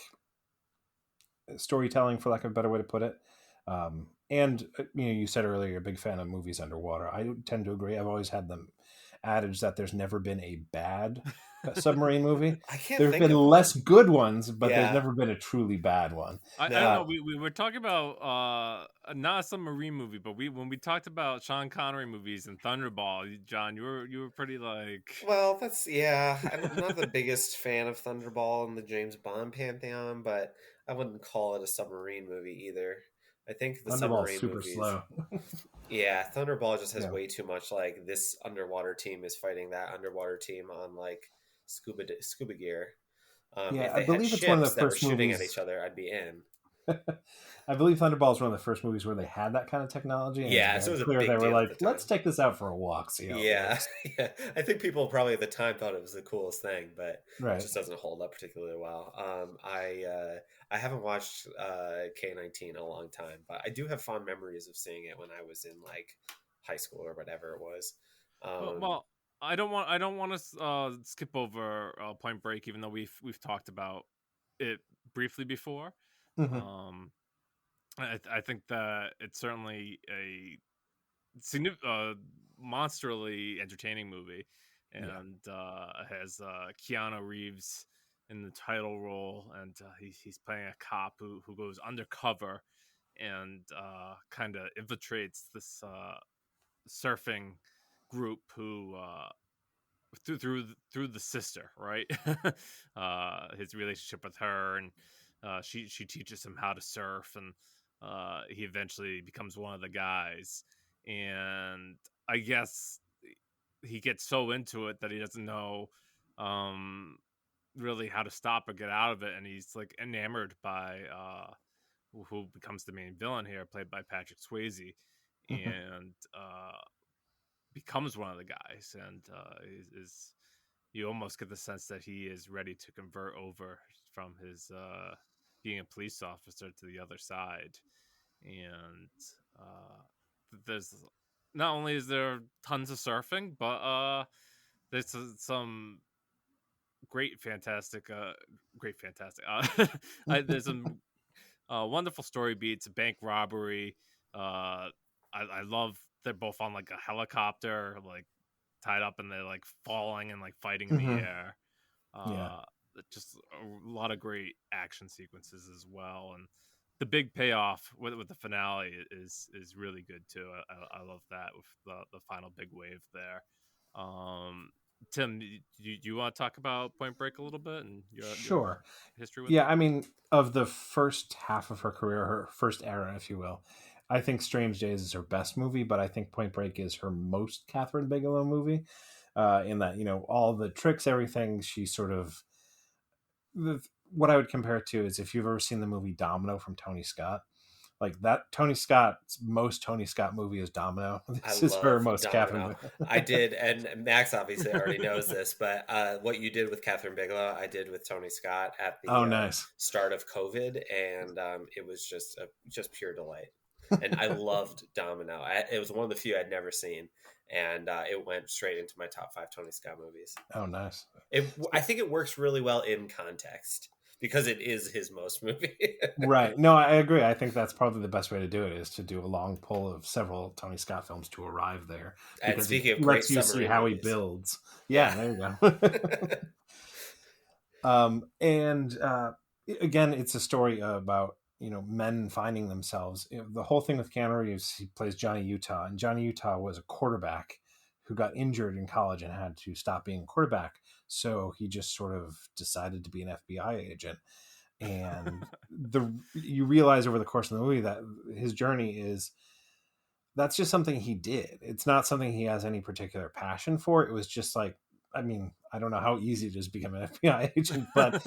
S3: storytelling, for lack of a better way to put it. And you said earlier you're a big fan of movies underwater. I tend to agree. I've always had the adage that there's never been a bad submarine movie. There's been less good ones, but there's never been a truly bad one.
S2: I don't know. We were talking about not a submarine movie, but when we talked about Sean Connery movies and Thunderball, John, you were pretty like.
S1: Well, I'm not the biggest fan of Thunderball in the James Bond pantheon, but I wouldn't call it a submarine movie either. I think the submarine
S3: super
S1: movies,
S3: slow.
S1: Yeah, Thunderball just has way too much like this underwater team is fighting that underwater team on like scuba gear. If they had ships one of the first that were shooting at each other, I'd be in.
S3: I believe Thunderball is one of the first movies where they had that kind of technology. And
S1: so it was
S3: clear
S1: they
S3: were like, let's take this out for a walk. See how
S1: yeah. I think people probably at the time thought it was the coolest thing, but it just doesn't hold up particularly well. I haven't watched K-19 in a long time, but I do have fond memories of seeing it when I was in like high school or whatever it was.
S2: Well, I don't want to skip over Point Break, even though we've talked about it briefly before.
S3: Mm-hmm.
S2: I think that it's certainly a monsterly entertaining movie, and has Keanu Reeves in the title role, and he's playing a cop who goes undercover and kind of infiltrates this surfing group who through the sister, right? His relationship with her, and she teaches him how to surf, and he eventually becomes one of the guys. And I guess he gets so into it that he doesn't know really how to stop or get out of it, and he's like enamored by who becomes the main villain here, played by Patrick Swayze,
S3: Mm-hmm.
S2: and becomes one of the guys, and is you almost get the sense that he is ready to convert over from his being a police officer to the other side. And there's not only is there tons of surfing, but there's some great fantastic there's some wonderful story beats, bank robbery. I love they're both on like a helicopter, like tied up, and they're like falling and like fighting in the
S3: Mm-hmm.
S2: air.
S3: Yeah.
S2: Uh, just a lot of great action sequences as well, and the big payoff with the finale is really good too. I love that with the final big wave there. Tim, you want to talk about Point Break a little bit and your
S3: Sure.
S2: history with
S3: Yeah,
S2: it?
S3: I mean, of the first half of her career, her first era, if you will, I think Strange Days is her best movie, but I think Point Break is her most Kathryn Bigelow movie. In that, all the tricks, everything, she sort of. What I would compare it to is if you've ever seen the movie Domino from Tony Scott, like that Tony Scott's most Tony Scott movie is Domino.
S1: I
S3: This is her
S1: love
S3: most Catherine.
S1: Domino. I did, and Max obviously already knows this, but what you did with Kathryn Bigelow, I did with Tony Scott at
S3: Oh,
S1: the
S3: nice.
S1: start of COVID, and it was just pure delight. And I loved Domino. It was one of the few I'd never seen, and it went straight into my top 5 Tony Scott movies.
S3: Oh, nice.
S1: I think it works really well in context because it is his most movie.
S3: Right. No, I agree. I think that's probably the best way to do it, is to do a long pull of several Tony Scott films to arrive there,
S1: And
S3: because it
S1: speaking of great
S3: lets you see
S1: submarine
S3: how he
S1: movies,
S3: builds. Yeah,
S1: yeah.
S3: there you go. And again, it's a story about men finding themselves. The whole thing with Keanu Reeves, he plays Johnny Utah, and Johnny Utah was a quarterback who got injured in college and had to stop being a quarterback. So he just sort of decided to be an FBI agent. And you realize over the course of the movie that his journey is, that's just something he did. It's not something he has any particular passion for. It was just like, I mean, I don't know how easy it is to become an FBI agent, but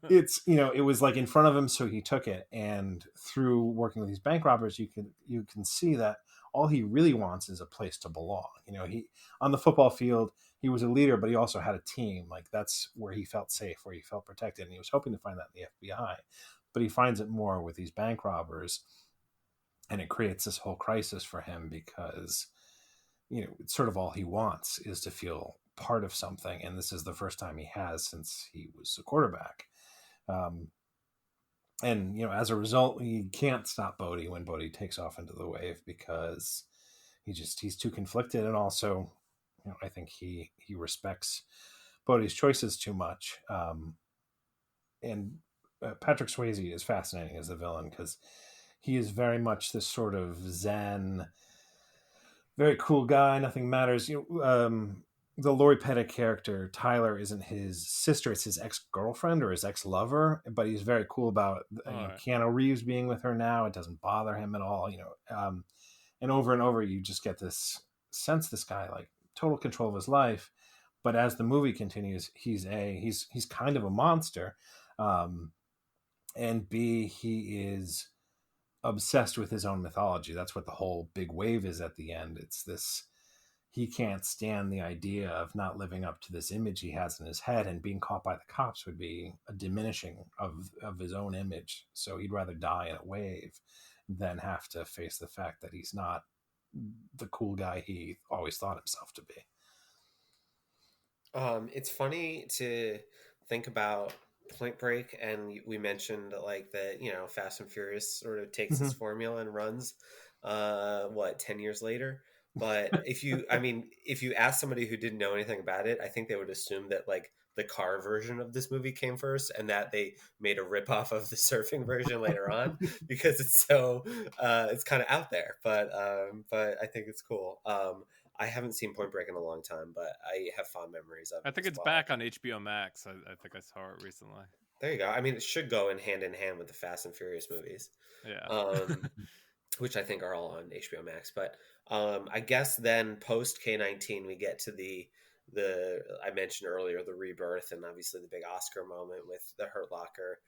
S3: it was like in front of him, so he took it. And through working with these bank robbers, you can see that all he really wants is a place to belong. He on the football field, he was a leader, but he also had a team. Like, that's where he felt safe, where he felt protected, and he was hoping to find that in the FBI. But he finds it more with these bank robbers, and it creates this whole crisis for him because it's sort of all he wants is to feel part of something, and this is the first time he has since he was a quarterback. And as a result, he can't stop Bodhi when Bodhi takes off into the wave, because he's too conflicted, and also I think he respects Bodhi's choices too much. And Patrick Swayze is fascinating as the villain, because he is very much this sort of zen, very cool guy. Nothing matters. The Lori Pettit character, Tyler, isn't his sister. It's his ex-girlfriend or his ex-lover, but he's very cool about Keanu Reeves being with her now. It doesn't bother him at all. And over, you just get this sense this guy, like, total control of his life. But as the movie continues, he's kind of a monster. And B, he is obsessed with his own mythology. That's what the whole big wave is at the end. It's this, he can't stand the idea of not living up to this image he has in his head, and being caught by the cops would be a diminishing of his own image. So he'd rather die in a wave than have to face the fact that he's not the cool guy he always thought himself to be.
S1: It's funny to think about Point Break, and we mentioned like that, Fast and Furious sort of takes this
S3: Mhm.
S1: formula and runs, 10 years later. But if you ask somebody who didn't know anything about it, I think they would assume that like the car version of this movie came first, and that they made a ripoff of the surfing version later on because it's kind of out there. But I think it's cool. I haven't seen Point Break in a long time, but I have fond memories of
S2: I
S1: it
S2: think
S1: as
S2: it's
S1: well.
S2: back on HBO Max. I think I saw it recently.
S1: There you go. I mean, it should go in hand with the Fast and Furious movies,
S2: Yeah.
S1: um, which I think are all on HBO Max. But I guess then post K-19, we get to the I mentioned earlier, the rebirth, and obviously the big Oscar moment with the Hurt Locker.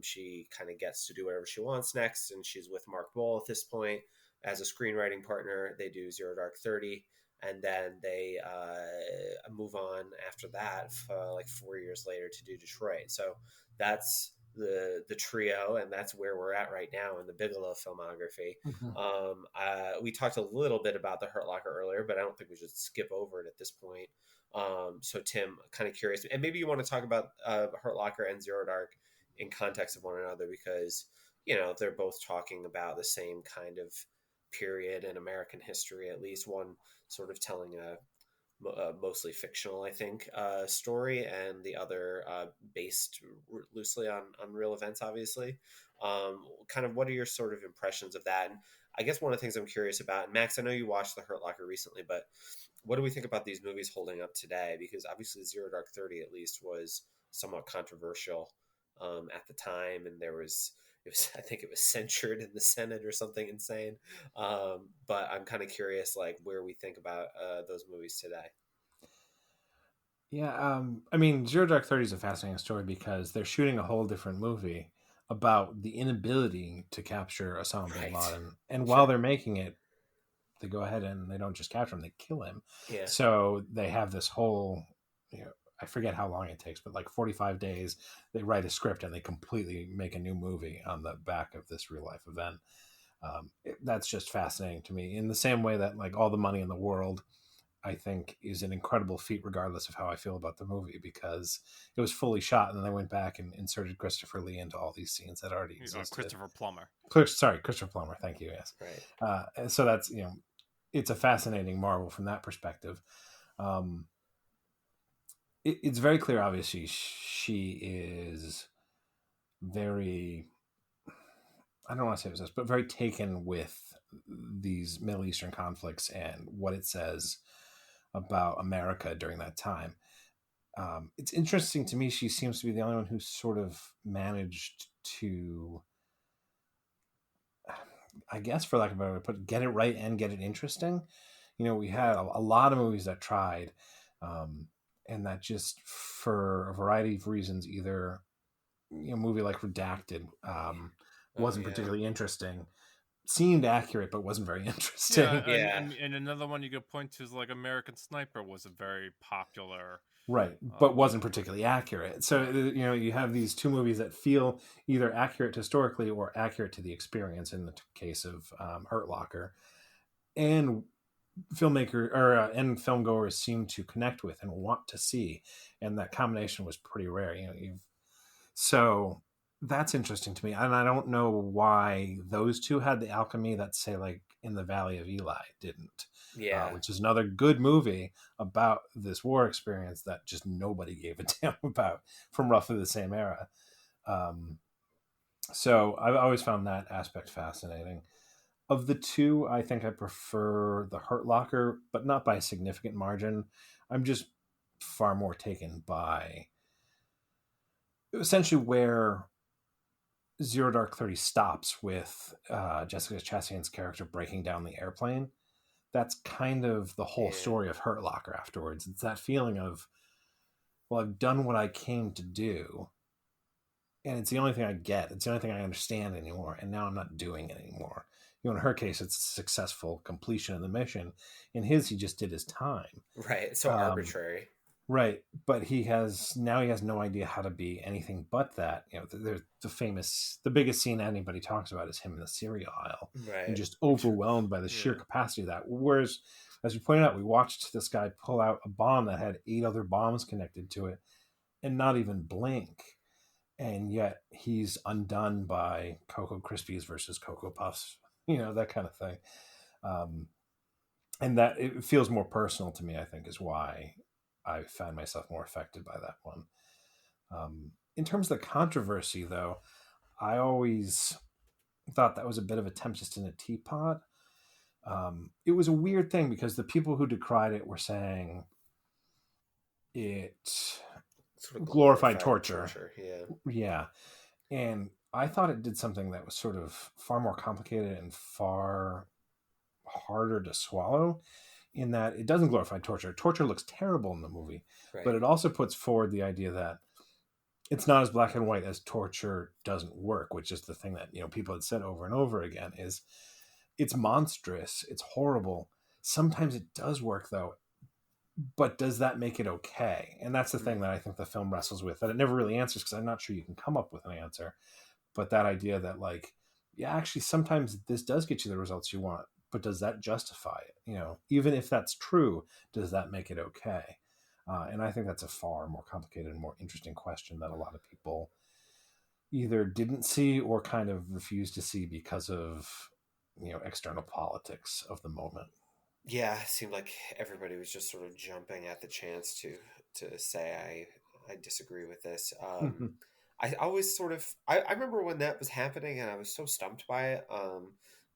S1: She kind of gets to do whatever she wants next, and she's with Mark Bowl at this point as a screenwriting partner. They do Zero Dark 30, and then they move on after that, like 4 years later, to do Detroit. So that's the trio, and that's where we're at right now in the Bigelow filmography.
S3: Mhm.
S1: We talked a little bit about the Hurt Locker earlier, but I don't think we should skip over it at this point. So Tim, kind of curious, and maybe you want to talk about Hurt Locker and Zero Dark in context of one another, because they're both talking about the same kind of period in American history, at least one sort of telling a mostly fictional, I think, story, and the other based loosely on real events, obviously. Kind of what are your sort of impressions of that? And I guess one of the things I'm curious about, and Max, I know you watched The Hurt Locker recently, but what do we think about these movies holding up today? Because obviously Zero Dark 30 at least was somewhat controversial at the time, and I think it was censured in the Senate or something insane. But I'm kind of curious, like, where we think about those movies today.
S3: Yeah, I mean, Zero Dark 30 is a fascinating story because they're shooting a whole different movie about the inability to capture Osama bin
S1: Right.
S3: Laden. And while
S1: Sure.
S3: they're making it, they go ahead and they don't just capture him, they kill him.
S1: Yeah.
S3: So they have this whole, I forget how long it takes, but like 45 days, they write a script and they completely make a new movie on the back of this real life event. That's just fascinating to me, in the same way that like All the Money in the World, I think, is an incredible feat regardless of how I feel about the movie, because it was fully shot and then they went back and inserted Christopher Lee into all these scenes that already existed.
S2: Christopher Plummer.
S3: Christopher Plummer, thank you. Yes.
S1: Right.
S3: So that's, it's a fascinating marvel from that perspective. It's very clear, obviously, she is very, I don't want to say this, but very taken with these Middle Eastern conflicts and what it says about America during that time. It's interesting to me, she seems to be the only one who sort of managed to, I guess, for lack of a better way to put it, get it right and get it interesting. We had a lot of movies that tried, and that just, for a variety of reasons, either a movie like Redacted wasn't
S1: Yeah.
S3: particularly interesting, seemed accurate but wasn't very interesting.
S1: Yeah.
S2: And another one you could point to is like American Sniper was a very popular,
S3: Right, but wasn't particularly accurate. So you have these two movies that feel either accurate historically or accurate to the experience. In the case of Hurt Locker, and and film goers seem to connect with and want to see, and that combination was pretty rare. So that's interesting to me, and I don't know why those two had the alchemy that, say, like In the Valley of Eli didn't.
S1: Yeah.
S3: Which is another good movie about this war experience that just nobody gave a damn about, from roughly the same era. So I've always found that aspect fascinating. Of the two, I think I prefer The Hurt Locker, but not by a significant margin. I'm just far more taken by essentially where Zero Dark 30 stops, with Jessica Chastain's character breaking down the airplane. That's kind of the whole story of Hurt Locker afterwards. It's that feeling of, well, I've done what I came to do, and it's the only thing I get. It's the only thing I understand anymore, and now I'm not doing it anymore. In her case, it's a successful completion of the mission. In his, he just did his time.
S1: Right. So arbitrary.
S3: Right, but he has no idea how to be anything but that. The biggest scene anybody talks about is him in the cereal aisle,
S1: Right.
S3: and just overwhelmed by the sheer capacity of that. Whereas as you pointed out, we watched this guy pull out a bomb that had 8 other bombs connected to it and not even blink. And yet he's undone by Cocoa Krispies versus Cocoa Puffs, that kind of thing. And that it feels more personal to me, I think, is why I found myself more affected by that one. In terms of the controversy, though, I always thought that was a bit of a tempest in a teapot. It was a weird thing because the people who decried it were saying it sort of glorified torture. Yeah. And I thought it did something that was sort of far more complicated and far harder to swallow, in that it doesn't glorify torture. Torture looks terrible in the movie, right, but it also puts forward the idea that it's not as black and white as torture doesn't work, which is the thing that, people had said over and over again, is it's monstrous, it's horrible. Sometimes it does work, though, but does that make it okay? And that's the thing that I think the film wrestles with, that it never really answers, because I'm not sure you can come up with an answer. But that idea that, like, yeah, actually, sometimes this does get you the results you want, but does that justify it? Even if that's true, does that make it okay? And I think that's a far more complicated and more interesting question that a lot of people either didn't see or kind of refused to see because of, external politics of the moment.
S1: Yeah, it seemed like everybody was just sort of jumping at the chance to say I disagree with this. I always sort of I remember when that was happening, and I was so stumped by it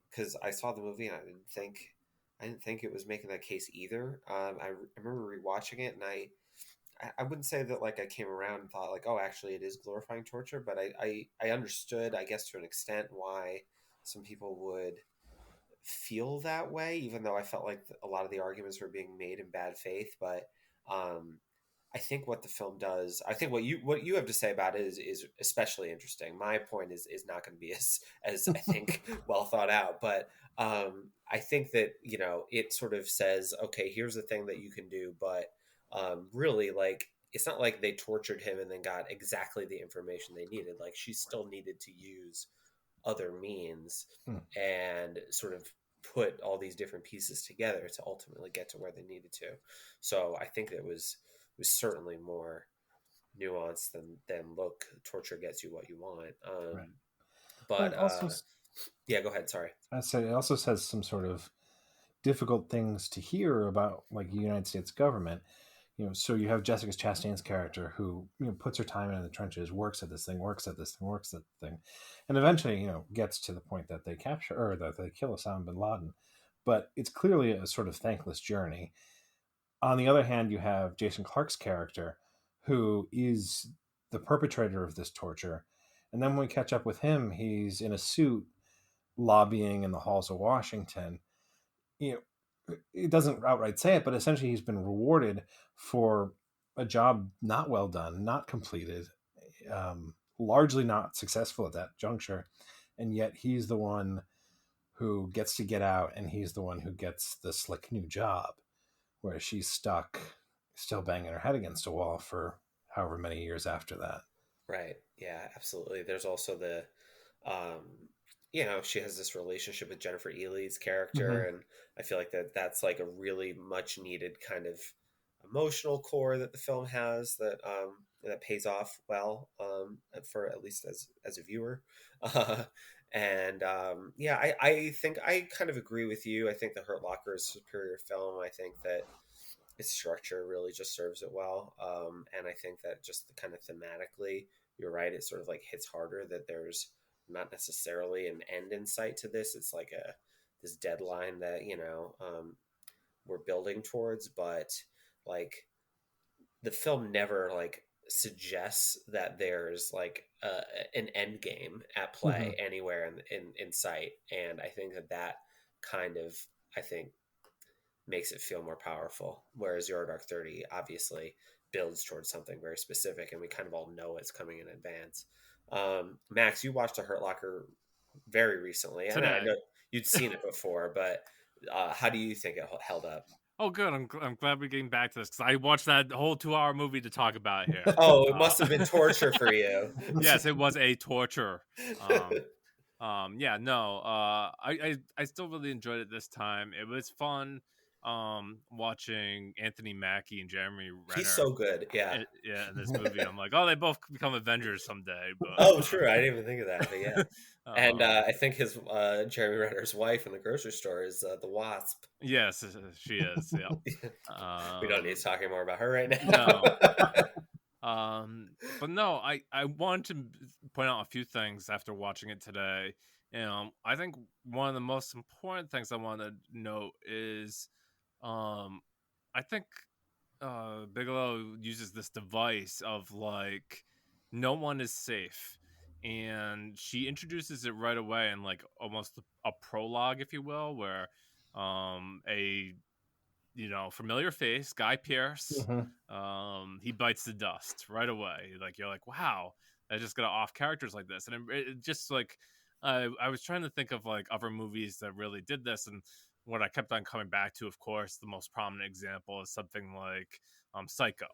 S1: because I saw the movie and I didn't think it was making that case either. I remember rewatching it, and I wouldn't say that like I came around and thought like, oh, actually it is glorifying torture, but I understood, I guess, to an extent why some people would feel that way, even though I felt like a lot of the arguments were being made in bad faith. But I think what the film does, I think what you have to say about it is especially interesting. My point is not going to be as I think well thought out, but I think that it sort of says, okay, here's the thing that you can do, but really, like, it's not like they tortured him and then got exactly the information they needed. Like, she still needed to use other means and sort of put all these different pieces together to ultimately get to where they needed to. So I think it was certainly more nuanced than look, torture gets you what you want.
S3: Right.
S1: But also, yeah, go ahead. Sorry.
S3: I said it also says some sort of difficult things to hear about, like, the United States government. So you have Jessica Chastain's character who, puts her time in the trenches, works at this thing, and eventually, gets to the point that they capture, or that they kill Osama bin Laden. But it's clearly a sort of thankless journey. On the other hand, you have Jason Clarke's character, who is the perpetrator of this torture. And then when we catch up with him, he's in a suit lobbying in the halls of Washington. It doesn't outright say it, but essentially he's been rewarded for a job not well done, not completed, largely not successful at that juncture. And yet he's the one who gets to get out, and he's the one who gets the slick new job, where she's stuck, still banging her head against a wall for however many years after that.
S1: Right. Yeah, absolutely. There's also the, she has this relationship with Jennifer Ely's character, and I feel like that's like a really much needed kind of emotional core that the film has that pays off well for at least as a viewer. I think I kind of agree with you. I think The Hurt Locker is a superior film. I think that its structure really just serves it well. And I think that just kind of thematically, you're right, it sort of like hits harder that there's not necessarily an end in sight to this. It's like this deadline that, we're building towards, but like the film never like suggests that there's like an end game at play anywhere in sight. And I think that kind of, I think, makes it feel more powerful. Whereas Zero Dark 30 obviously builds towards something very specific, and we kind of all know it's coming in advance. Max, you watched The Hurt Locker very recently. And I know you'd seen it before, but how do you think it held up?
S2: Oh, good. I'm glad we're getting back to this, because I watched that whole 2-hour movie to talk about here.
S1: Oh, it must have been torture for you.
S2: Yes, it was a torture. I still really enjoyed it this time. It was fun. watching Anthony Mackie and Jeremy Renner.
S1: He's so good, yeah.
S2: In this movie. I'm like, oh, they both become Avengers someday. But
S1: oh, true, I didn't even think of that. But yeah, and I think his Jeremy Renner's wife in the grocery store is the Wasp.
S2: Yes, she is. Yeah.
S1: We don't need to talk more about her right now.
S2: No. But no, I wanted to point out a few things after watching it today. I think one of the most important things I want to note is, I think Bigelow uses this device of like, no one is safe, and she introduces it right away in like almost a prologue, if you will, where a familiar face, Guy Pearce, he bites the dust right away. Like, you're like, wow, I just got off characters like this, and it just like, I was trying to think of like other movies that really did this, and what I kept on coming back to, of course, the most prominent example is something like Psycho,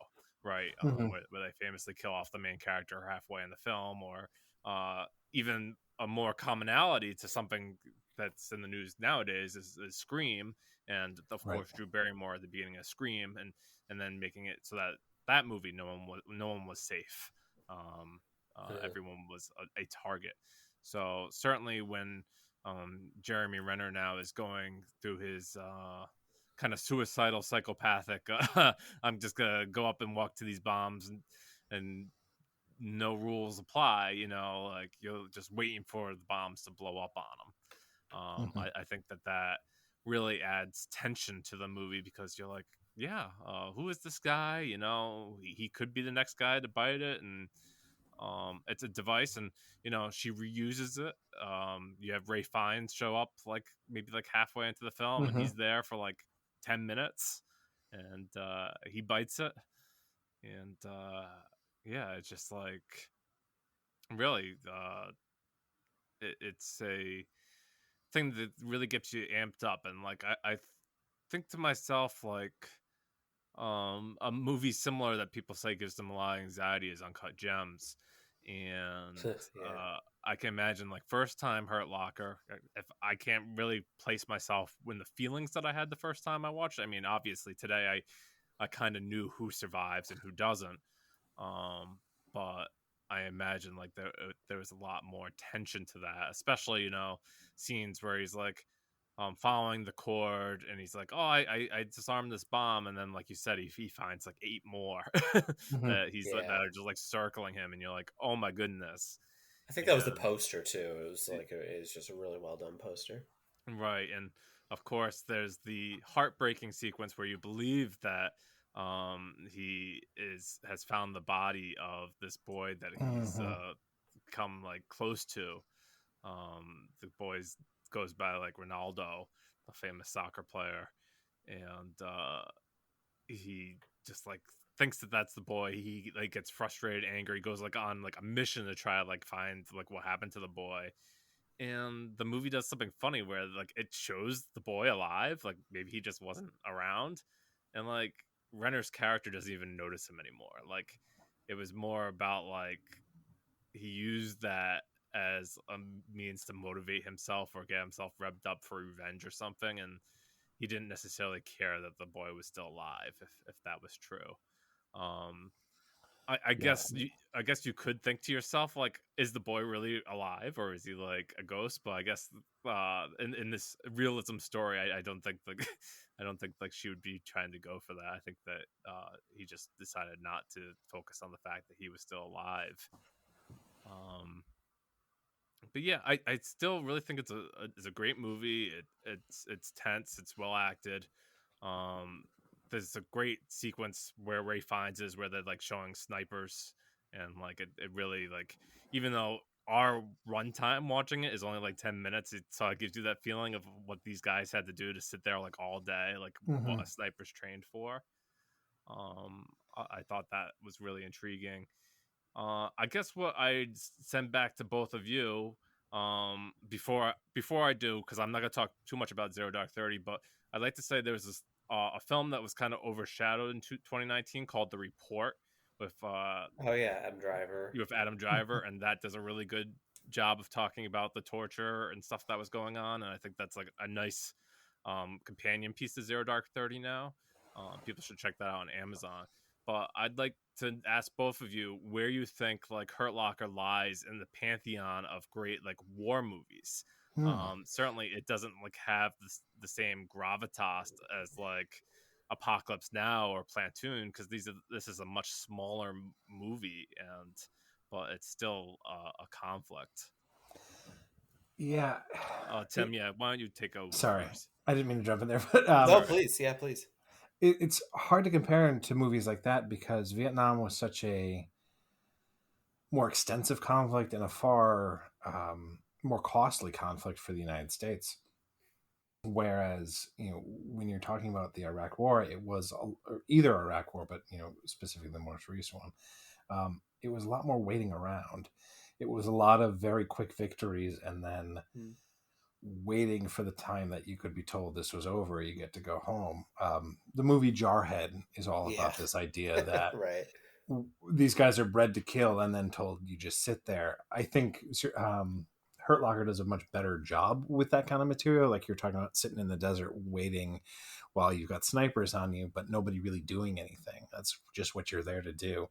S2: right? Where they famously kill off the main character halfway in the film, or even a more commonality to something that's in the news nowadays is Scream, and of course Drew Barrymore at the beginning of Scream, and then making it so that movie no one was safe. Everyone was a target. So certainly when Jeremy Renner now is going through his kind of suicidal, psychopathic, I'm just gonna go up and walk to these bombs and no rules apply, like you're just waiting for the bombs to blow up on them. I think that really adds tension to the movie, because you're like, yeah, who is this guy? He could be the next guy to bite it, and it's a device, and she reuses it. You have Ray Fiennes show up maybe halfway into the film, and he's there for like 10 minutes, and he bites it, and yeah, it's just like, really, it's a thing that really gets you amped up, and like I think to myself, like, a movie similar that people say gives them a lot of anxiety is Uncut Gems, and I can imagine, like, first time Hurt Locker, if I can't really place myself in the feelings that I had the first time I watched it. I mean, obviously today I kind of knew who survives and who doesn't, but I imagine like there was a lot more tension to that, especially scenes where he's like following the cord, and he's like, oh, I disarmed this bomb, and then like you said, he finds like 8 more that that are just like circling him, and you're like, oh my goodness.
S1: I think that was the poster too. It was like it was just a really well done poster,
S2: right? And of course there's the heartbreaking sequence where you believe that he has found the body of this boy that he's come like close to. The boy goes by like Ronaldo, a famous soccer player, and he just like thinks that that's the boy. He like gets frustrated, angry, goes like on like a mission to try to like find like what happened to the boy. And the movie does something funny where like it shows the boy alive, like maybe he just wasn't around, and like Renner's character doesn't even notice him anymore. Like, it was more about like he used that as a means to motivate himself or get himself revved up for revenge or something, and he didn't necessarily care that the boy was still alive, if that was true. I guess you could think to yourself, like, is the boy really alive, or is he like a ghost? But I guess in this realism story, I don't think like I don't think like she would be trying to go for that. I think that he just decided not to focus on the fact that he was still alive. But yeah, I still really think it's a great movie. It's tense. It's well acted. There's a great sequence where Ray Fiennes is, where they're like showing snipers, and like it really, like, even though our runtime watching it is only like 10 minutes, it gives you that feeling of what these guys had to do to sit there like all day, like what a sniper's trained for. I thought that was really intriguing. I guess what I'd send back to both of you, before I do, because I'm not gonna talk too much about Zero Dark 30, but I'd like to say there's this a film that was kind of overshadowed in 2019 called The Report with
S1: Adam Driver.
S2: Adam Driver, and that does a really good job of talking about the torture and stuff that was going on, and I think that's like a nice companion piece to Zero Dark 30 now. People should check that out on Amazon. But I'd like to ask both of you where you think like Hurt Locker lies in the pantheon of great like war movies. Certainly it doesn't like have the same gravitas as like Apocalypse Now or Platoon, because this is a much smaller movie, but it's still a conflict.
S3: Yeah.
S2: Tim, why don't you take over?
S3: Sorry,
S2: first?
S3: I didn't mean to jump in there, but
S1: no, please, please.
S3: It's hard to compare him to movies like that because Vietnam was such a more extensive conflict and a far more costly conflict for the United States. Whereas, when you're talking about the Iraq War, it was either Iraq War, but, specifically the most recent one, it was a lot more waiting around. It was a lot of very quick victories and then waiting for the time that you could be told this was over, you get to go home. The movie Jarhead is all about this idea that
S1: right.
S3: These guys are bred to kill and then told you just sit there. I think Hurt Locker does a much better job with that kind of material. Like you're talking about sitting in the desert waiting while you've got snipers on you, but nobody really doing anything. That's just what you're there to do.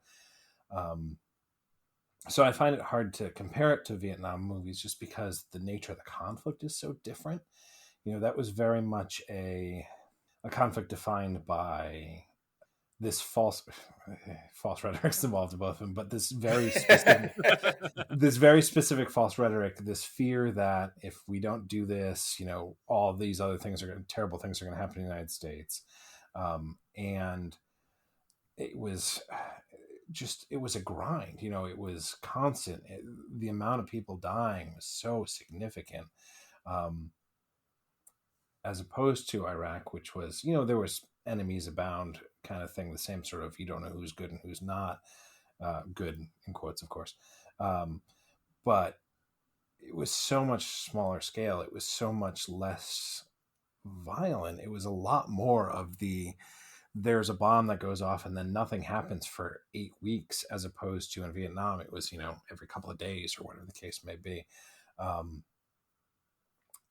S3: So I find it hard to compare it to Vietnam movies just because the nature of the conflict is so different. That was very much a conflict defined by this false rhetoric's involved in both of them, but this very specific false rhetoric, this fear that if we don't do this, all these other terrible things are going to happen in the United States. And it was a grind, it was constant. The amount of people dying was so significant. As opposed to Iraq, which was, there was enemies abound kind of thing, the same sort of, you don't know who's good and who's not good, in quotes, of course. But it was so much smaller scale. It was so much less violent. It was a lot more of there's a bomb that goes off and then nothing happens for 8 weeks, as opposed to in Vietnam, it was, every couple of days or whatever the case may be.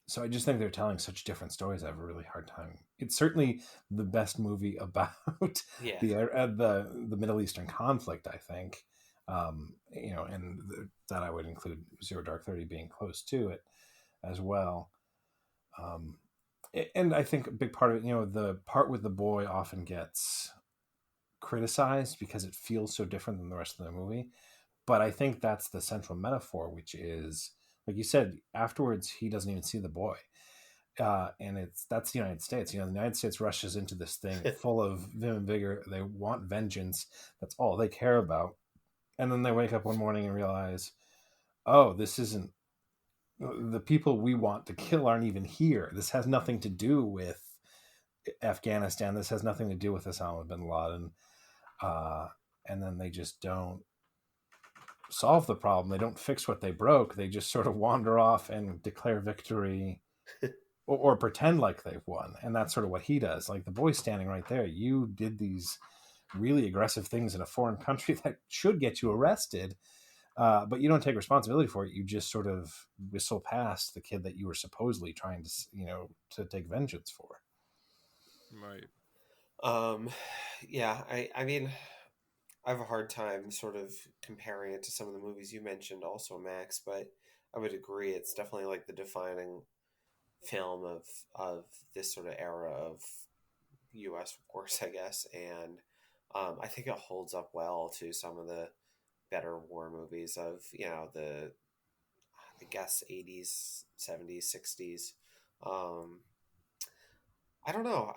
S3: So I just think they're telling such different stories. I have a really hard time. It's certainly the best movie about the Middle Eastern conflict, I think. That I would include Zero Dark 30 being close to it as well. And I think a big part of it, the part with the boy often gets criticized because it feels so different than the rest of the movie. But I think that's the central metaphor, which is, like you said, afterwards, he doesn't even see the boy. And that's the United States. The United States rushes into this thing full of vim and vigor. They want vengeance. That's all they care about. And then they wake up one morning and realize, oh, this isn't, the people we want to kill aren't even here. This has nothing to do with Afghanistan. This has nothing to do with Osama bin Laden. And then they just don't solve the problem. They don't fix what they broke. They just sort of wander off and declare victory or pretend like they've won. And that's sort of what he does. Like the boy's standing right there. You did these really aggressive things in a foreign country that should get you arrested. But you don't take responsibility for it. You just sort of whistle past the kid that you were supposedly trying to, to take vengeance for.
S2: Right.
S1: I mean, I have a hard time sort of comparing it to some of the movies you mentioned also, Max, but I would agree it's definitely like the defining film of this sort of era of U.S., of course, I guess. And I think it holds up well to some of the better war movies of, the, I guess, 80s, 70s, 60s. I don't know.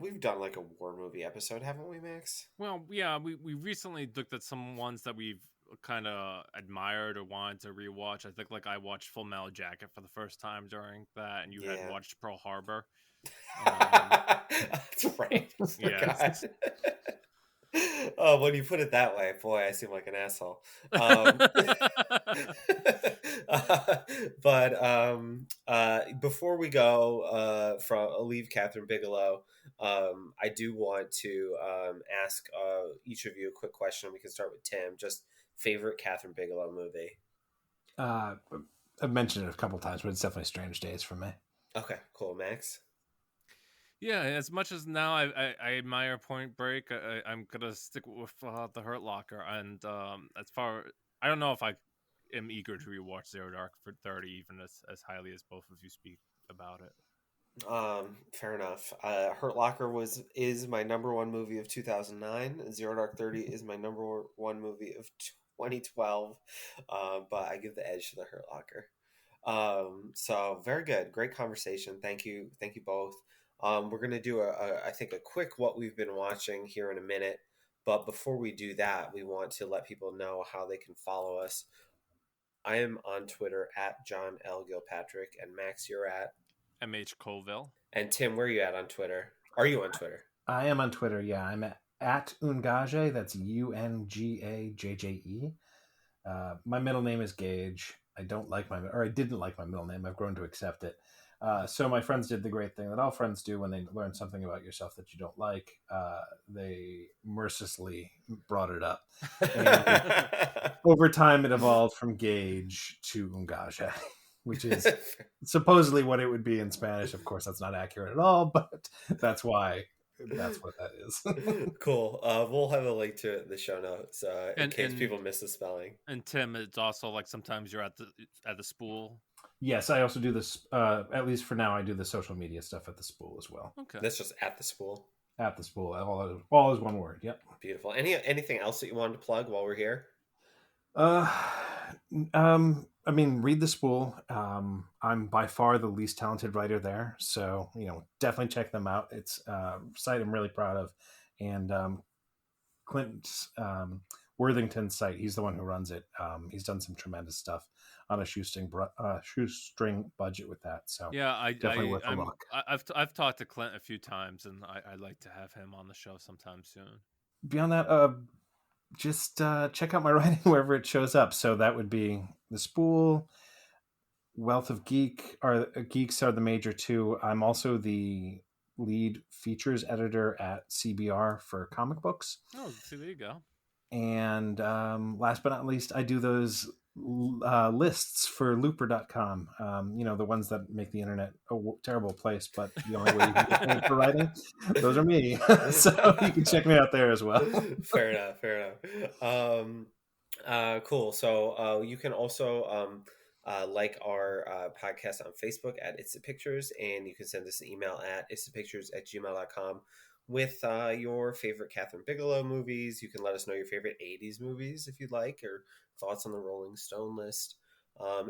S1: We've done like a war movie episode, haven't we, Max?
S2: Well, yeah, we recently looked at some ones that we've kind of admired or wanted to rewatch. I think like I watched Full Metal Jacket for the first time during that, and you had watched Pearl Harbor.
S1: That's right.
S2: Yeah.
S1: Oh, when you put it that way, boy, I seem like an asshole. But before we go, leave Kathryn Bigelow, I do want to ask each of you a quick question. We can start with Tim. Just favorite Kathryn Bigelow movie.
S3: I've mentioned it a couple times, but it's definitely Strange Days for me.
S1: Okay, cool. Max?
S2: Yeah, as much as now I admire Point Break, I'm gonna stick with the Hurt Locker. And as far, I don't know if I am eager to rewatch Zero Dark for 30, even as highly as both of you speak about it.
S1: Fair enough. Hurt Locker is my number one movie of 2009. Zero Dark 30 is my number one movie of 2012. But I give the edge to the Hurt Locker. So very good, great conversation. Thank you both. We're gonna do I think a quick what we've been watching here in a minute. But before we do that, we want to let people know how they can follow us. I am on Twitter at John L. Gilpatrick, and Max, you're at
S2: MH Colville.
S1: And Tim, where are you at on Twitter? Are you on Twitter?
S3: I am on Twitter, yeah. I'm at Ungajje, that's Ungajje. My middle name is Gage. I didn't like my middle name. I've grown to accept it. So my friends did the great thing that all friends do when they learn something about yourself that you don't like. They mercilessly brought it up. And over time, it evolved from Gage to Ungajje, which is supposedly what it would be in Spanish. Of course, that's not accurate at all, but that's what that is.
S1: Cool. We'll have a link to it in the show notes in case people miss the spelling.
S2: And Tim, it's also like sometimes you're at the Spool.
S3: Yes, I also do this. At least for now, I do the social media stuff at the Spool as well.
S1: Okay, that's just at the Spool.
S3: At the Spool, all is one word. Yep.
S1: Beautiful. Anything else that you wanted to plug while we're here?
S3: I mean, read the Spool. I'm by far the least talented writer there, so definitely check them out. It's a site I'm really proud of, and Clint Worthington's site. He's the one who runs it. He's done some tremendous stuff on a shoestring budget with that. So
S2: yeah,
S3: definitely worth a look.
S2: I've talked to Clint a few times, and I'd like to have him on the show sometime soon.
S3: Beyond that, just check out my writing wherever it shows up. So that would be the Spool, Wealth of Geeks are the major two. I'm also the lead features editor at CBR for comic books.
S2: Oh, see, there you go.
S3: And last but not least, I do those lists for looper.com. The ones that make the internet a terrible place, but the only way you can get paid for writing, those are me. So you can check me out there as well.
S1: Fair enough. Cool. So you can also like our podcast on Facebook at It's the Pictures, and you can send us an email at itsthepictures@gmail.com with your favorite Kathryn Bigelow movies. You can let us know your favorite 80s movies if you'd like, or thoughts on the Rolling Stone list.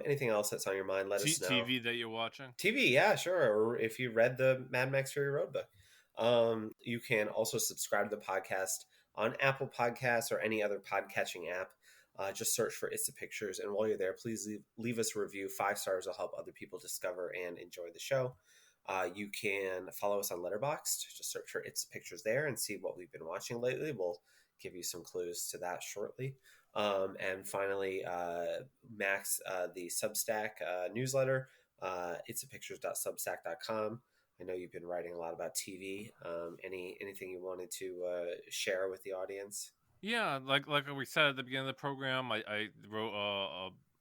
S1: Anything else that's on your mind, let us know.
S2: TV that you're watching?
S1: TV, yeah, sure. Or if you read the Mad Max Fury Road book. You can also subscribe to the podcast on Apple Podcasts or any other podcatching app. Just search for It's the Pictures. And while you're there, please leave us a review. 5 stars will help other people discover and enjoy the show. You can follow us on Letterboxd. Just search for It's the Pictures there and see what we've been watching lately. We'll give you some clues to that shortly. And finally, Max, the Substack newsletter, itsthepictures.substack.com. I know you've been writing a lot about TV. Anything you wanted to share with the audience?
S2: Yeah, like we said at the beginning of the program, I wrote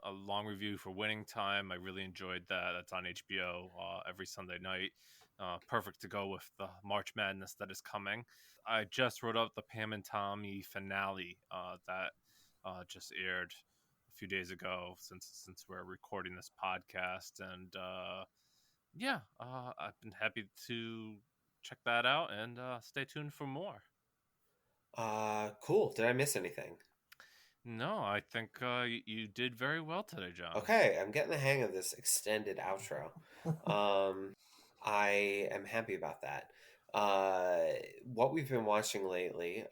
S2: a long review for Winning Time. I really enjoyed that. That's on HBO every Sunday night. Perfect to go with the March Madness that is coming. I just wrote up the Pam and Tommy finale that just aired a few days ago since we're recording this podcast. And I've been happy to check that out and stay tuned for more.
S1: Cool. Did I miss anything?
S2: No, I think you did very well today, John.
S1: Okay, I'm getting the hang of this extended outro. I am happy about that. What we've been watching lately,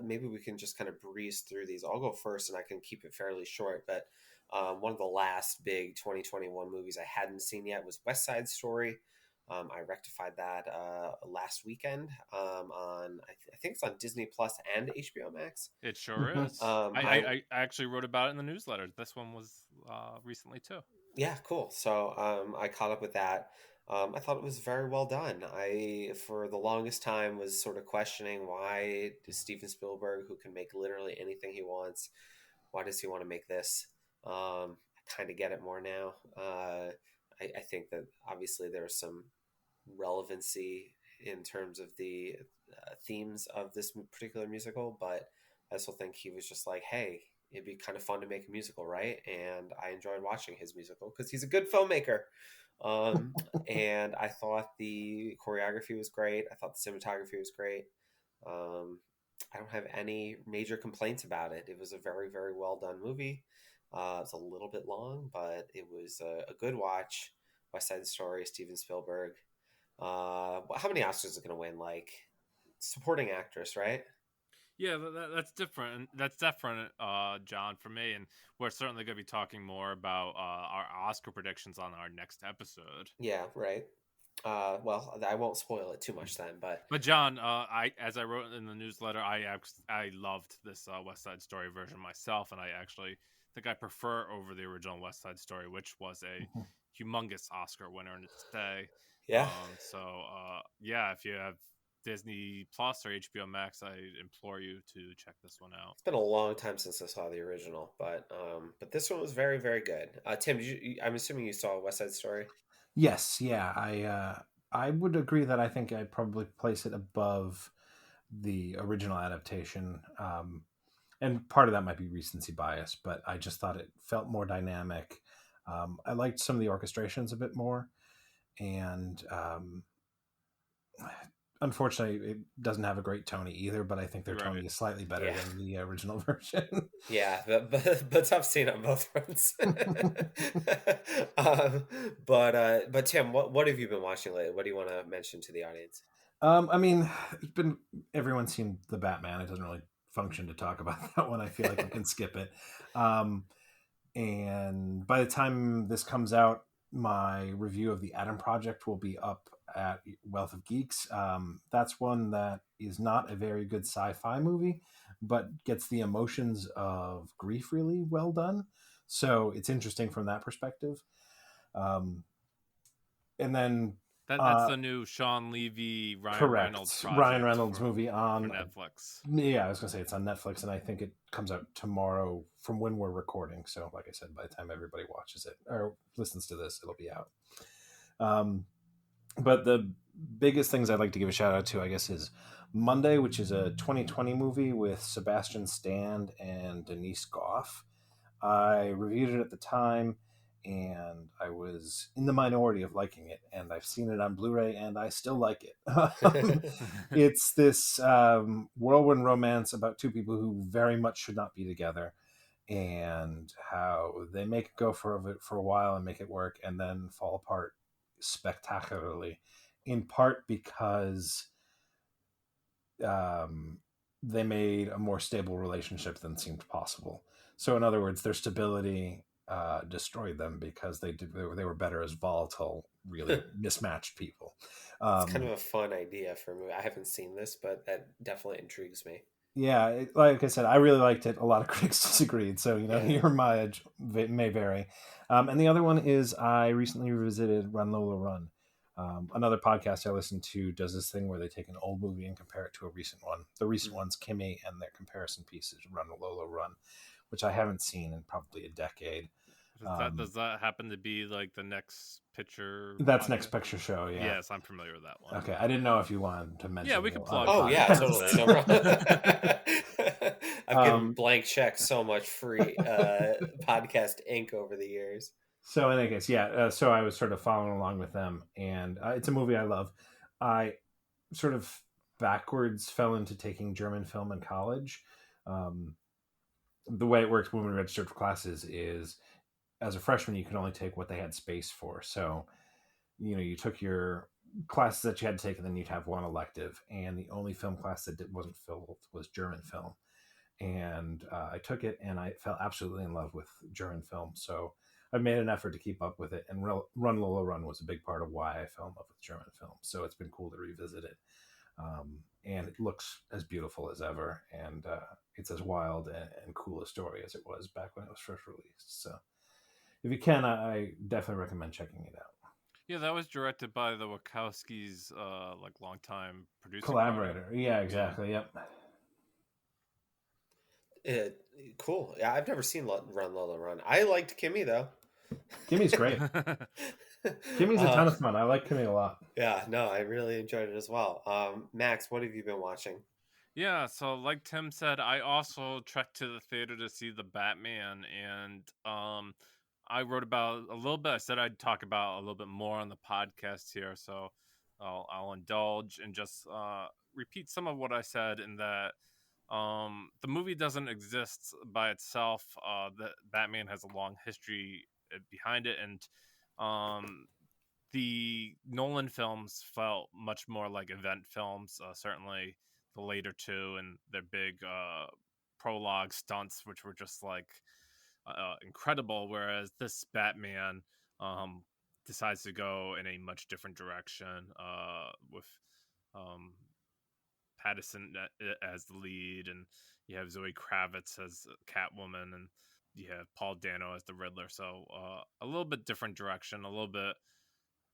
S1: maybe we can just kind of breeze through these. I'll go first and I can keep it fairly short, but one of the last big 2021 movies I hadn't seen yet was West Side Story. I rectified that last weekend on I think it's on Disney Plus and HBO Max.
S2: It sure is. I actually wrote about it in the newsletter. This one was recently too.
S1: Yeah, cool. So I caught up with that. I thought it was very well done. I, for the longest time, was sort of questioning why does Steven Spielberg, who can make literally anything he wants, why does he want to make this? I kind of get it more now. I think that obviously there's some relevancy in terms of the themes of this particular musical, but I also think he was just like, hey, it'd be kind of fun to make a musical, right? And I enjoyed watching his musical because he's a good filmmaker. And I thought the choreography was great. I thought the cinematography was great. I don't have any major complaints about it. It was a very, very well done movie. It's a little bit long, but it was a good watch. West Side Story, Steven Spielberg. How many Oscars is it going to win? Like supporting actress, right?
S2: Yeah, that's different. That's different, John, for me. And we're certainly going to be talking more about our Oscar predictions on our next episode.
S1: Yeah, right. Well, I won't spoil it too much then, but
S2: John, as I wrote in the newsletter, I loved this West Side Story version myself, and I actually think I prefer over the original West Side Story, which was a humongous Oscar winner in its day.
S1: Yeah.
S2: Yeah, if you have Disney Plus or HBO Max, I implore you to check this one out.
S1: It's been a long time since I saw the original, but this one was very, very good. Tim, I'm assuming you saw West Side Story.
S3: Yes, yeah, I would agree that I think I'd probably place it above the original adaptation, and part of that might be recency bias, but I just thought it felt more dynamic. I liked some of the orchestrations a bit more, and unfortunately, it doesn't have a great Tony either. But I think their Tony is slightly better than the original version.
S1: Yeah, but tough scene on both fronts. But Tim, what have you been watching lately? What do you want to mention to the audience?
S3: I mean, everyone's seen the Batman. It doesn't really function to talk about that one. I feel like we can skip it. And by the time this comes out, my review of the Adam Project will be up at Wealth of Geeks. That's one that is not a very good sci-fi movie, but gets the emotions of grief really well done. So it's interesting from that perspective. And then
S2: that's the new Sean Levy, Ryan Reynolds project.
S3: Ryan Reynolds movie on
S2: Netflix.
S3: Yeah, I was gonna say it's on Netflix, and I think it comes out tomorrow from when we're recording. So, like I said, by the time everybody watches it or listens to this, it'll be out. But the biggest things I'd like to give a shout out to, I guess, is Monday, which is a 2020 movie with Sebastian Stan and Denise Goff. I reviewed it at the time, and I was in the minority of liking it, and I've seen it on Blu-ray, and I still like it. It's this whirlwind romance about two people who very much should not be together, and how they make it go for a while and make it work, and then fall apart spectacularly, in part because they made a more stable relationship than seemed possible. So in other words, their stability destroyed them because they were better as volatile, really mismatched people.
S1: It's kind of a fun idea for a movie. I haven't seen this, but that definitely intrigues me.
S3: Yeah, like I said, I really liked it. A lot of critics disagreed, so your mileage may vary. And the other one is I recently revisited Run Lola Run. Another podcast I listen to does this thing where they take an old movie and compare it to a recent one. The recent one's Kimmy, and their comparison piece is Run Lola Run, which I haven't seen in probably a decade.
S2: Does that happen to be like the Next Picture?
S3: That's Next Picture Show, yeah.
S2: Yes, I'm familiar with that one.
S3: Okay, I didn't know if you wanted to mention.
S2: Yeah, we can plug.
S1: Oh yeah, totally. No problem. I've given blank check so much free podcast ink over the years.
S3: So in any case, so I was sort of following along with them, and it's a movie I love. I sort of backwards fell into taking German film in college. The way it works when we registered for classes is, as a freshman, you could only take what they had space for. So, you took your classes that you had to take, and then you'd have one elective. And the only film class that wasn't filled was German film. And I took it, and I fell absolutely in love with German film. So I've made an effort to keep up with it. And Run Lola Run was a big part of why I fell in love with German film. So it's been cool to revisit it. And it looks as beautiful as ever. And it's as wild and cool a story as it was back when it was first released. So if you can, I definitely recommend checking it out.
S2: Yeah, that was directed by the Wachowskis, longtime producer
S3: collaborator. Yeah, exactly.
S1: Yep. Cool. Yeah, I've never seen Run Lola Run. I liked Kimmy though.
S3: Kimmy's great. Kimmy's a ton of fun. I like Kimmy a lot.
S1: Yeah, no, I really enjoyed it as well. Max, what have you been watching?
S2: Yeah, so like Tim said, I also trekked to the theater to see the Batman, and I wrote about a little bit. I said I'd talk about a little bit more on the podcast here, so I'll indulge and just repeat some of what I said in that the movie doesn't exist by itself. The Batman has a long history behind it, and the Nolan films felt much more like event films. Certainly, the later two and their big prologue stunts, which were just like incredible. Whereas this Batman um, decides to go in a much different direction with um, Pattinson as the lead, and you have Zoe Kravitz as Catwoman, and you have Paul Dano as the Riddler. So a little bit different direction, a little bit.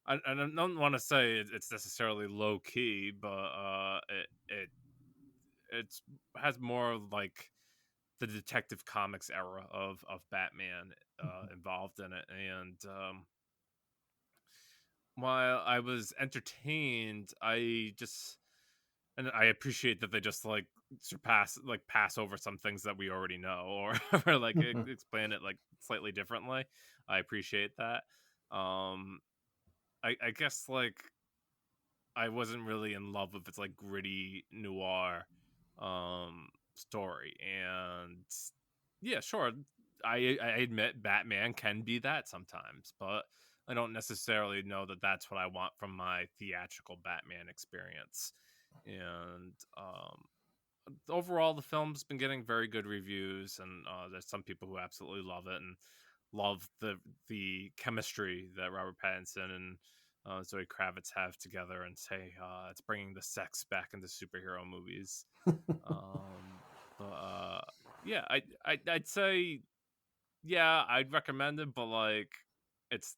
S2: I don't want to say it's necessarily low key, but it has more like the Detective Comics era of Batman involved in it, and while I was entertained, I appreciate that they just like pass over some things that we already know, or like explain it like slightly differently. I appreciate that. I guess like I wasn't really in love with its like gritty noir story, and yeah, sure, I admit Batman can be that sometimes, but I don't necessarily know that that's what I want from my theatrical Batman experience. And overall, the film's been getting very good reviews, and there's some people who absolutely love it and love the chemistry that Robert Pattinson and Zoe Kravitz have together, and say it's bringing the sex back into superhero movies. But yeah, I'd say yeah, I'd recommend it, but like it's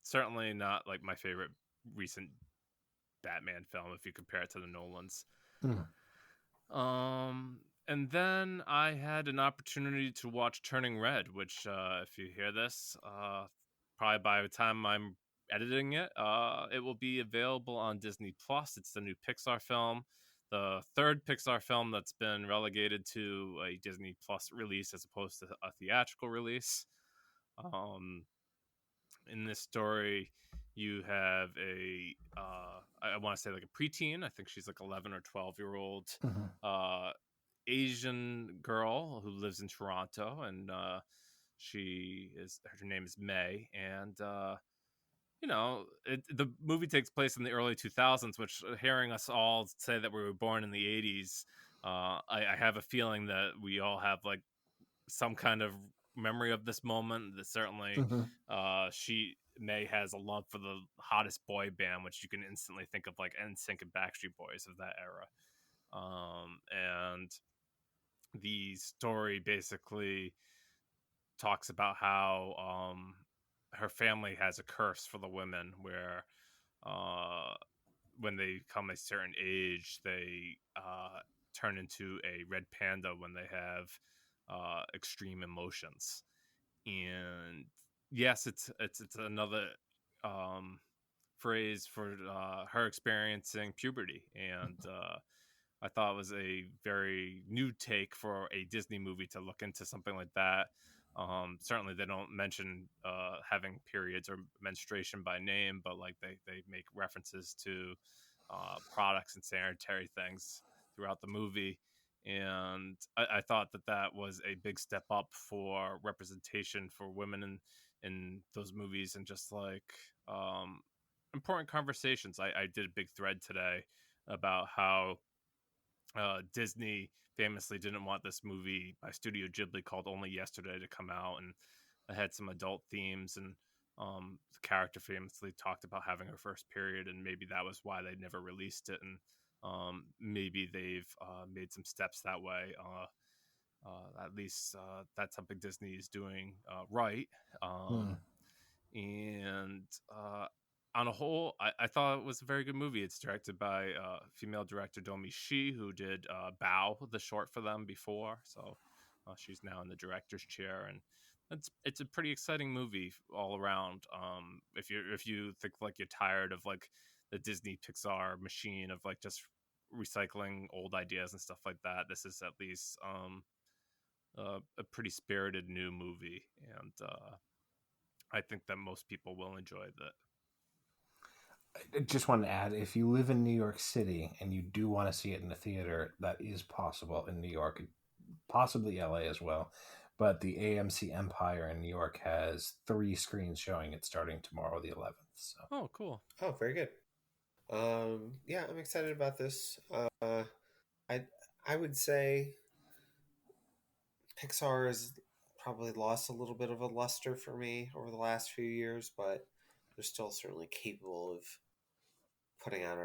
S2: certainly not like my favorite recent Batman film if you compare it to the Nolans. And then I had an opportunity to watch Turning Red, which, if you hear this, probably by the time I'm editing it, it will be available on Disney Plus. It's the new Pixar film, the third Pixar film that's been relegated to a Disney Plus release as opposed to a theatrical release. In this story, you have I want to say like a preteen. I think she's like 11 or 12-year-old Asian girl who lives in Toronto, and her name is May, and the movie takes place in the early 2000s, which hearing us all say that we were born in the 80s, I have a feeling that we all have like some kind of memory of this moment. That certainly May has a love for the hottest boy band, which you can instantly think of like NSYNC and Backstreet Boys of that era. And the story basically talks about how her family has a curse for the women where when they come a certain age, they turn into a red panda when they have extreme emotions. And yes, it's another phrase for her experiencing puberty, and I thought it was a very new take for a Disney movie to look into something like that. Certainly, they don't mention having periods or menstruation by name, but like they make references to products and sanitary things throughout the movie. And I thought that was a big step up for representation for women in those movies, and just like important conversations. I did a big thread today about how Disney famously didn't want this movie by Studio Ghibli called Only Yesterday to come out, and it had some adult themes, and the character famously talked about having her first period, and maybe that was why they never released it, and maybe they've made some steps that way. At least that's something Disney is doing right. And on a whole, I thought it was a very good movie. It's directed by female director Domi Shi, who did Bao, the short for them before. So she's now in the director's chair, and it's a pretty exciting movie all around. If you think like you're tired of like the Disney Pixar machine of like just recycling old ideas and stuff like that, this is at least a pretty spirited new movie, and I think that most people will enjoy that.
S3: I just want to add, if you live in New York City and you do want to see it in the theater, that is possible in New York, possibly LA as well. But the AMC Empire in New York has 3 screens showing it starting tomorrow, the 11th. So.
S2: Oh, cool.
S1: Oh, very good. Yeah, I'm excited about this. I would say Pixar has probably lost a little bit of a luster for me over the last few years, but they're still certainly capable of putting out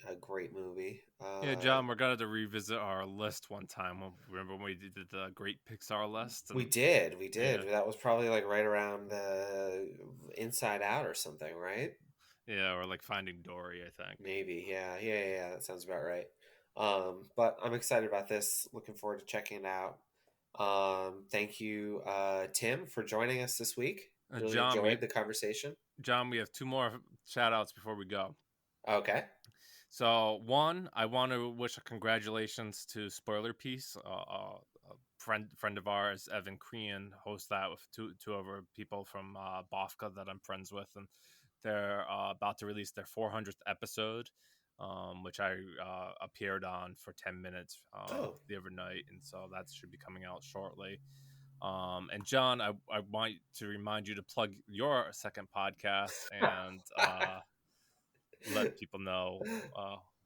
S1: a great movie.
S2: Yeah, John, we're gonna have to revisit our list one time. Remember when we did the Great Pixar list?
S1: We did.
S2: Yeah.
S1: That was probably like right around the Inside Out or something, right?
S2: Yeah, or like Finding Dory, I think.
S1: Maybe, yeah. That sounds about right. But I'm excited about this. Looking forward to checking it out. Thank you, Tim, for joining us this week. Really
S2: John,
S1: enjoyed the conversation.
S2: John, we have 2 more shout outs before we go.
S1: Okay.
S2: So, one, I want to wish a congratulations to Spoiler Piece. A friend of ours, Evan Crean, hosts that with two other people from Bofka that I'm friends with, and they're about to release their 400th episode, which I appeared on for 10 minutes the other night, and so that should be coming out shortly. And John, I want to remind you to plug your second podcast and let people know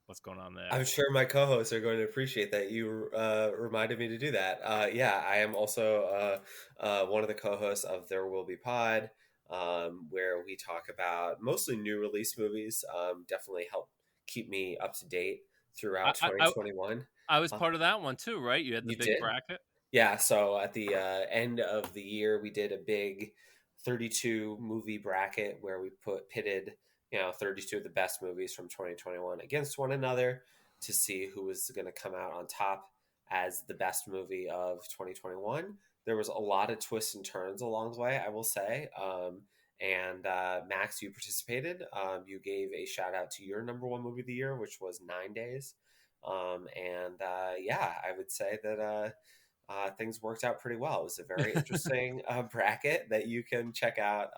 S2: what's going on there.
S1: I'm sure my co-hosts are going to appreciate that you reminded me to do that. Yeah, I am also one of the co-hosts of There Will Be Pod, where we talk about mostly new release movies. Definitely help keep me up to date throughout 2021.
S2: I was part of that one too, right? You had the big bracket.
S1: Yeah, so at the end of the year, we did a big 32 movie bracket where we pitted 32 of the best movies from 2021 against one another to see who was going to come out on top as the best movie of 2021. There was a lot of twists and turns along the way, I will say. And Max, you participated. You gave a shout out to your number one movie of the year, which was 9 Days. Yeah, I would say that things worked out pretty well. It was a very interesting bracket that you can check out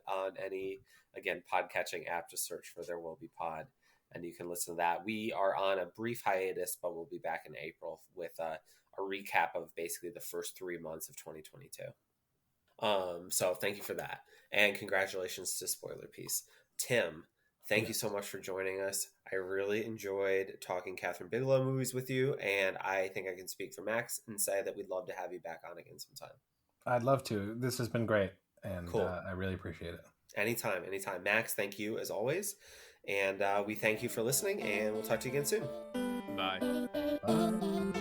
S1: on any, again, podcatching app. Just search for There Will Be Pod, and you can listen to that. We are on a brief hiatus, but we'll be back in April with a recap of basically the first 3 months of 2022. So thank you for that. And congratulations to Spoiler Piece. Tim, thank you so much for joining us. I really enjoyed talking Kathryn Bigelow movies with you, and I think I can speak for Max and say that we'd love to have you back on again sometime.
S3: I'd love to. This has been great, and
S1: cool.
S3: I really appreciate it.
S1: Anytime. Max, thank you as always, and we thank you for listening, and we'll talk to you again soon.
S2: Bye.
S3: Bye.